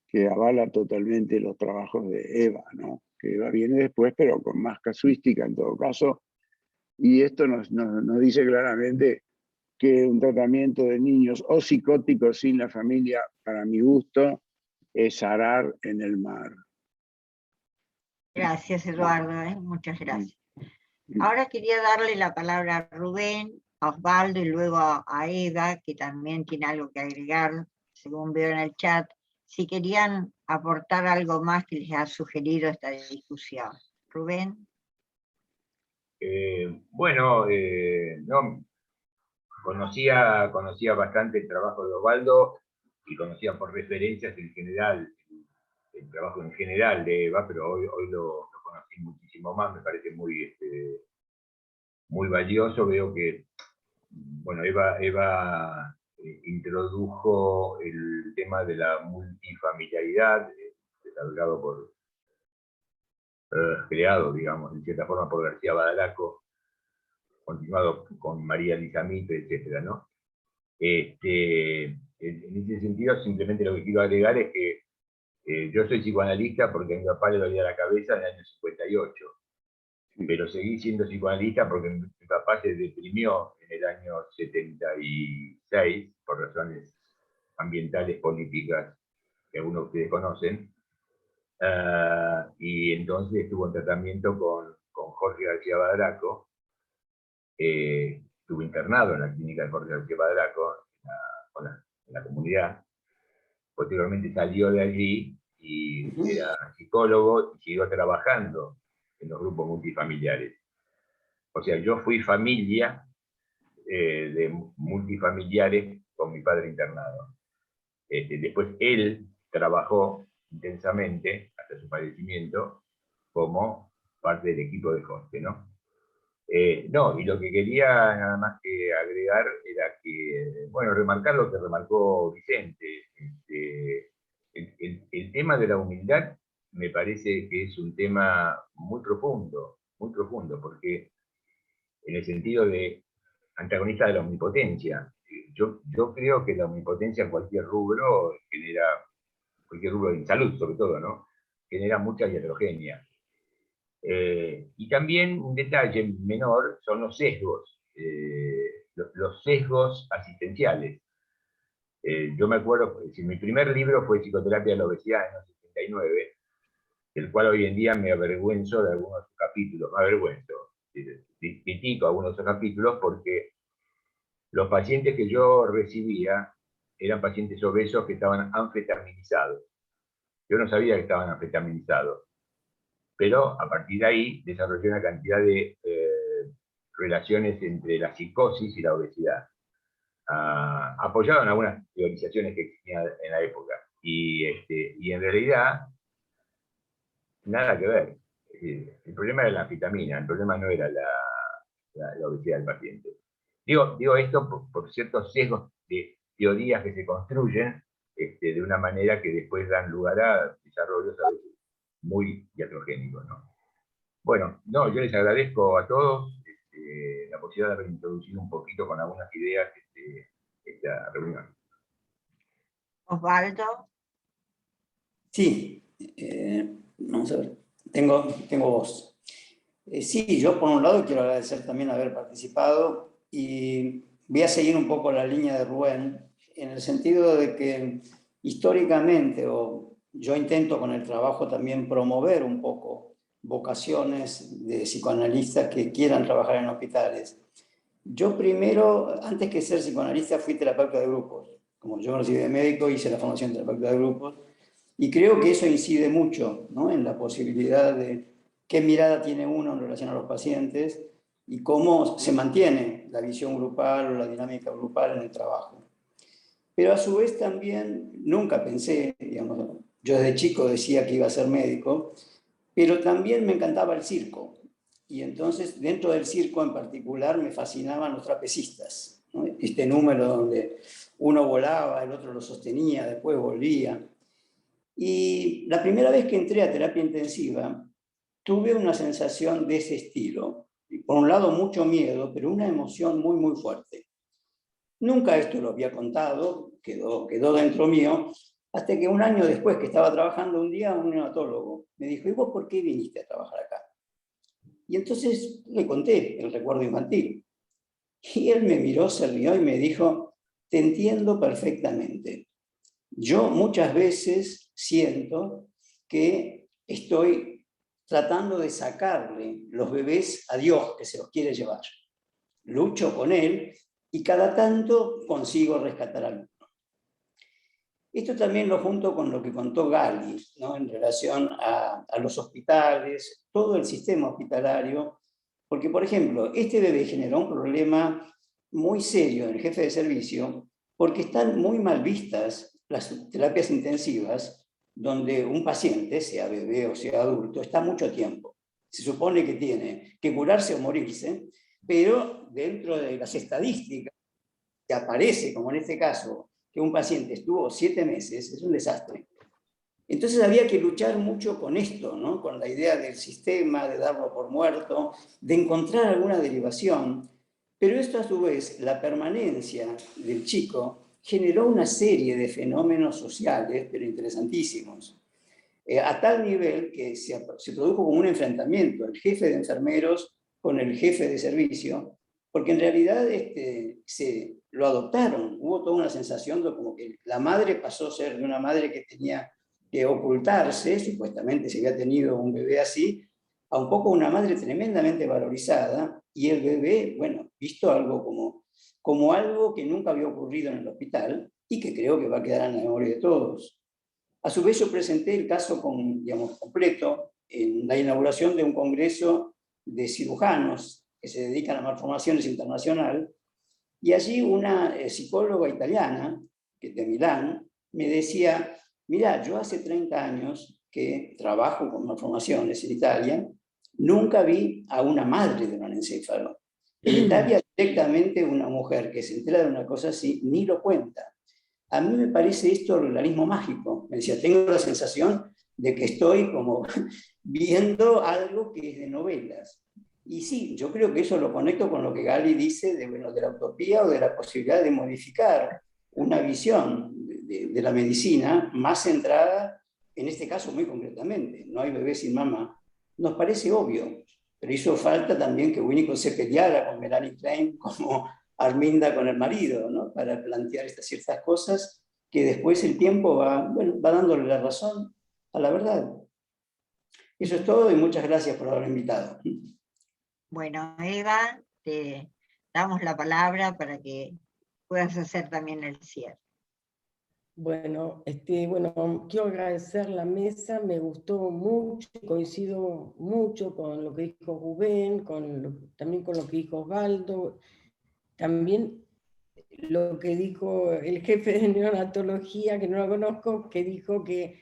que avala totalmente los trabajos de Eva, ¿no? Que Eva viene después, pero con más casuística en todo caso, y esto nos dice claramente que un tratamiento de niños o psicóticos sin la familia, para mi gusto, es arar en el mar. Gracias, Eduardo, muchas gracias. Ahora quería darle la palabra a Rubén, a Osvaldo y luego a Eva, que también tiene algo que agregar, según veo en el chat, si querían aportar algo más que les ha sugerido esta discusión. Rubén. Bueno, no, conocía bastante el trabajo de Osvaldo y conocía por referencias en general, el trabajo en general de Eva, pero hoy lo conocí muchísimo más, me parece muy valioso. Veo que, bueno, Eva introdujo el tema de la multifamiliaridad, desarrollado creado, digamos, en cierta forma por García Badaraco, continuado con María Elisa Mitre, etc., ¿no? En ese sentido, simplemente lo que quiero agregar es que yo soy psicoanalista porque a mi papá le dolía la cabeza en el año 58, pero seguí siendo psicoanalista porque mi papá se deprimió en el año 76 por razones ambientales, políticas, que algunos de ustedes conocen, y entonces estuvo en tratamiento con Jorge García Badraco. Estuvo internado en la clínica de Jorge García Badraco, en la comunidad. Posteriormente salió de allí y era psicólogo y siguió trabajando en los grupos multifamiliares. O sea, yo fui familia de multifamiliares con mi padre internado. Después él trabajó intensamente, hasta su fallecimiento, como parte del equipo de Jorge, ¿no? No, y lo que quería nada más que agregar era que, bueno, remarcar lo que remarcó Vicente. El tema de la humildad me parece que es un tema muy profundo, porque en el sentido de antagonista de la omnipotencia. Yo creo que la omnipotencia en cualquier rubro genera, cualquier rubro de salud sobre todo, ¿no? Genera mucha heterogeneidad. Y también un detalle menor son los sesgos, los sesgos asistenciales. Yo me acuerdo, mi primer libro fue Psicoterapia de la Obesidad en el 79, del cual hoy en día me avergüenzo de algunos capítulos, critico algunos de esos capítulos porque los pacientes que yo recibía eran pacientes obesos que estaban anfetaminizados. Yo no sabía que estaban anfetaminizados, pero a partir de ahí desarrollé una cantidad de relaciones entre la psicosis y la obesidad, apoyado en algunas teorizaciones que existían en la época. Y en realidad, nada que ver. El problema era la anfetamina, el problema no era la obesidad del paciente. Digo esto por ciertos sesgos de teorías que se construyen de una manera que después dan lugar a desarrollos a veces muy heterogéneos, ¿no? Bueno, no, yo les agradezco a todos la posibilidad de haber introducido un poquito con algunas ideas esta reunión. Osvaldo. Sí, vamos a ver, tengo voz. Sí, yo por un lado quiero agradecer también haber participado y voy a seguir un poco la línea de Rubén en el sentido de que históricamente, o yo intento con el trabajo también promover un poco vocaciones de psicoanalistas que quieran trabajar en hospitales. Yo primero, antes que ser psicoanalista, fui terapeuta de grupos. Como yo me recibí de médico, hice la formación de terapeuta de grupos. Y creo que eso incide mucho, ¿no?, en la posibilidad de qué mirada tiene uno en relación a los pacientes y cómo se mantiene la visión grupal o la dinámica grupal en el trabajo. Pero a su vez también nunca pensé, digamos, yo desde chico decía que iba a ser médico, pero también me encantaba el circo. Y entonces dentro del circo en particular me fascinaban los trapecistas, ¿no? Este número donde uno volaba, el otro lo sostenía, después volvía. Y la primera vez que entré a terapia intensiva, tuve una sensación de ese estilo. Por un lado, mucho miedo, pero una emoción muy, muy fuerte. Nunca esto lo había contado, quedó dentro mío, hasta que un año después que estaba trabajando un día, un neonatólogo me dijo: ¿y vos por qué viniste a trabajar acá? Y entonces le conté el recuerdo infantil. Y él me miró, se rió y me dijo: te entiendo perfectamente. Yo muchas veces siento que estoy tratando de sacarle los bebés a Dios, que se los quiere llevar. Lucho con él y cada tanto consigo rescatar a alguno. Esto también lo junto con lo que contó Gali, ¿no?, en relación a los hospitales, todo el sistema hospitalario, porque, por ejemplo, este bebé generó un problema muy serio en el jefe de servicio, porque están muy mal vistas las terapias intensivas, donde un paciente, sea bebé o sea adulto, está mucho tiempo. Se supone que tiene que curarse o morirse, pero dentro de las estadísticas que aparece, como en este caso, que un paciente estuvo 7 meses, es un desastre. Entonces había que luchar mucho con esto, ¿no?, con la idea del sistema, de darlo por muerto, de encontrar alguna derivación. Pero esto a su vez, la permanencia del chico, generó una serie de fenómenos sociales, pero interesantísimos. A tal nivel que se produjo como un enfrentamiento, el jefe de enfermeros con el jefe de servicio, porque en realidad se lo adoptaron. Hubo toda una sensación de como que la madre pasó a ser de una madre que que ocultarse, supuestamente si había tenido un bebé así, a un poco una madre tremendamente valorizada, y el bebé, bueno, visto algo como algo que nunca había ocurrido en el hospital y que creo que va a quedar en la memoria de todos. A su vez yo presenté el caso completo en la inauguración de un congreso de cirujanos que se dedican a malformaciones internacional, y allí una psicóloga italiana, que de Milán, me decía, mira, yo hace 30 años que trabajo con malformaciones en Italia, nunca vi a una madre de un anencéfalo. En Italia directamente una mujer que se entera de una cosa así ni lo cuenta. A mí me parece esto el realismo mágico. Me decía, tengo la sensación de que estoy como viendo algo que es de novelas. Y sí, yo creo que eso lo conecto con lo que Gali dice de la utopía o de la posibilidad de modificar una visión de la medicina más centrada, en este caso muy concretamente, no hay bebé sin mamá. Nos parece obvio, pero hizo falta también que Winnicott se peleara con Melanie Klein como Arminda con el marido, ¿no? Para plantear estas ciertas cosas que después el tiempo va dándole la razón a la verdad. Eso es todo y muchas gracias por haberme invitado. Bueno, Eva, te damos la palabra para que puedas hacer también el cierre. Bueno, quiero agradecer la mesa, me gustó mucho, coincido mucho con lo que dijo Rubén, también con lo que dijo Osvaldo, también lo que dijo el jefe de neonatología, que no lo conozco, que dijo que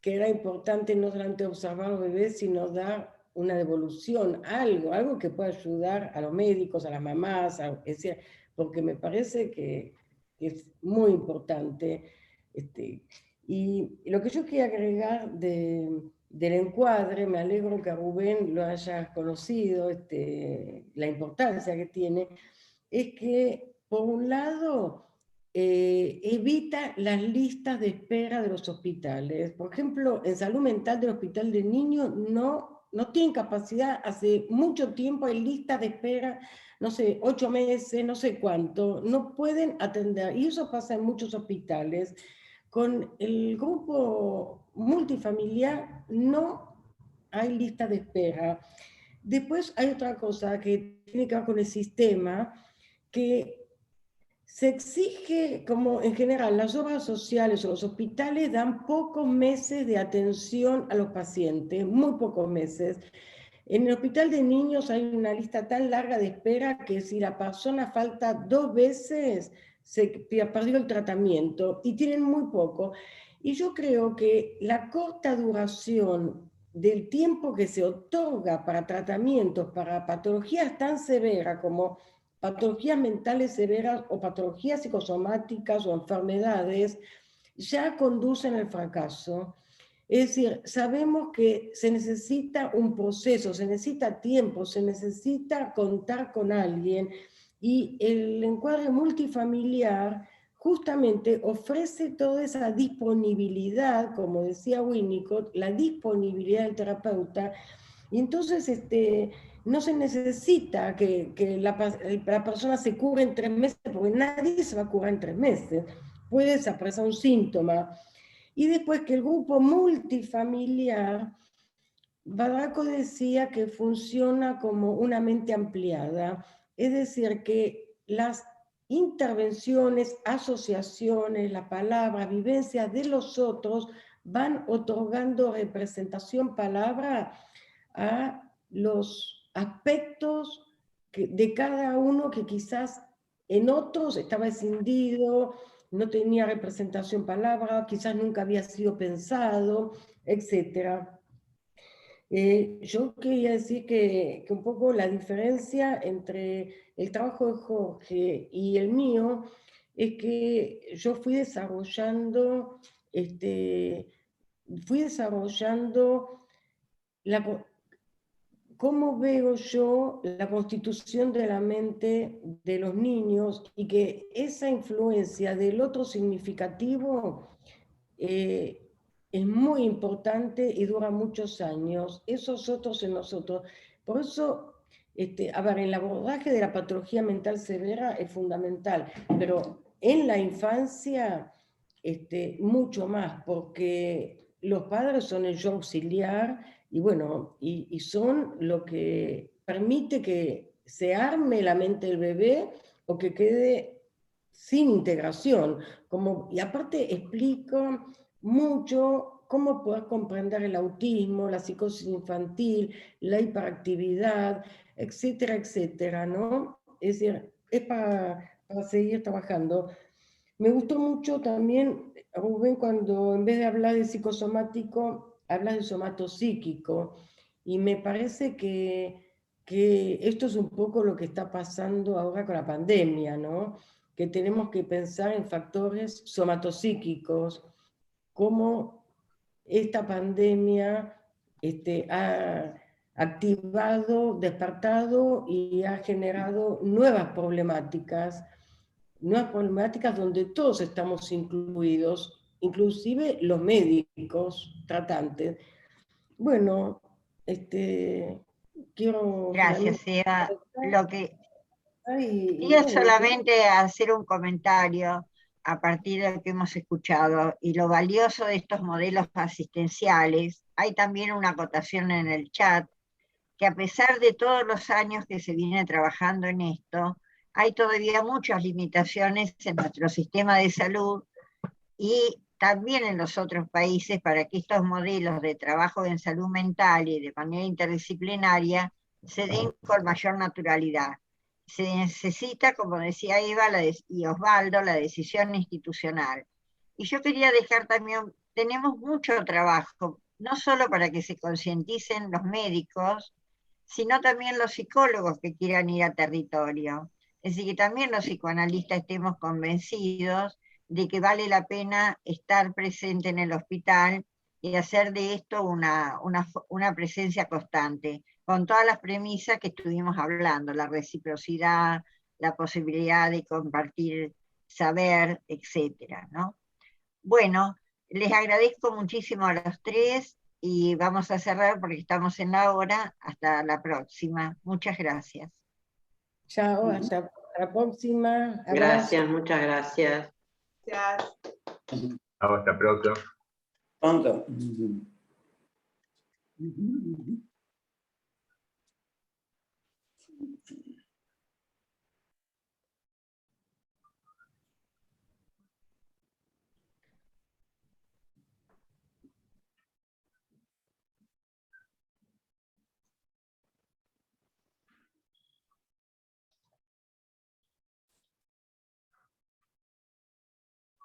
era importante no solamente observar a los bebés, sino dar una devolución, algo que pueda ayudar a los médicos, a las mamás, porque me parece que es muy importante. Y lo que yo quería agregar del encuadre, me alegro que a Rubén lo hayas conocido, la importancia que tiene, es que, por un lado, evita las listas de espera de los hospitales. Por ejemplo, en salud mental del hospital de niños no tienen capacidad, hace mucho tiempo hay listas de espera, no sé, 8 meses, no sé cuánto, no pueden atender, y eso pasa en muchos hospitales. Con el grupo multifamiliar no hay lista de espera. Después hay otra cosa que tiene que ver con el sistema, que se exige, como en general las obras sociales o los hospitales dan pocos meses de atención a los pacientes, muy pocos meses. En el hospital de niños hay una lista tan larga de espera que si la persona falta 2 veces, se perdió el tratamiento, y tienen muy poco. Y yo creo que la corta duración del tiempo que se otorga para tratamientos, para patologías tan severas como patologías mentales severas o patologías psicosomáticas o enfermedades, ya conducen al fracaso. Es decir, sabemos que se necesita un proceso, se necesita tiempo, se necesita contar con alguien, y el encuadre multifamiliar justamente ofrece toda esa disponibilidad, como decía Winnicott, la disponibilidad del terapeuta, y entonces no se necesita que la persona se cure en 3 meses, porque nadie se va a curar en 3 meses. Puede desaparecer un síntoma. Y después que el grupo multifamiliar, Barraco decía que funciona como una mente ampliada, es decir, que las intervenciones, asociaciones, la palabra, vivencias de los otros van otorgando representación palabra a los aspectos de cada uno que quizás en otros estaba escindido, no tenía representación palabra, quizás nunca había sido pensado, etc. Yo quería decir que un poco la diferencia entre el trabajo de Jorge y el mío es que yo fui desarrollando cómo veo yo la constitución de la mente de los niños, y que esa influencia del otro significativo es muy importante y dura muchos años, esos otros en nosotros. Por eso, el abordaje de la patología mental severa es fundamental, pero en la infancia mucho más, porque los padres son el yo auxiliar y bueno, y son lo que permite que se arme la mente del bebé o que quede sin integración. Y aparte explico mucho cómo poder comprender el autismo, la psicosis infantil, la hiperactividad, etcétera, etcétera, ¿no? Es decir, es para seguir trabajando. Me gustó mucho también, Rubén, cuando en vez de hablar de psicosomático, hablas de somatopsíquico. Y me parece que esto es un poco lo que está pasando ahora con la pandemia, ¿no? Que tenemos que pensar en factores somatopsíquicos, cómo esta pandemia ha activado, despertado y ha generado nuevas problemáticas donde todos estamos incluidos, inclusive los médicos tratantes. Bueno, quiero Gracias, Eva. Lo que quería bueno, solamente hacer un comentario a partir de lo que hemos escuchado y lo valioso de estos modelos asistenciales. Hay también una acotación en el chat que a pesar de todos los años que se viene trabajando en esto, hay todavía muchas limitaciones en nuestro sistema de salud y también en los otros países para que estos modelos de trabajo en salud mental y de manera interdisciplinaria se den con mayor naturalidad. Se necesita, como decía Eva y Osvaldo, la decisión institucional. Y yo quería dejar también, tenemos mucho trabajo, no solo para que se concienticen los médicos, sino también los psicólogos que quieran ir a territorio. Es decir, que también los psicoanalistas estemos convencidos de que vale la pena estar presente en el hospital y hacer de esto una presencia constante, con todas las premisas que estuvimos hablando, la reciprocidad, la posibilidad de compartir saber, etcétera, ¿no? Bueno, les agradezco muchísimo a los tres y vamos a cerrar porque estamos en la hora. Hasta la próxima. Muchas gracias. Chao, hasta la próxima. Gracias, muchas gracias. Gracias. Hasta pronto. Pronto.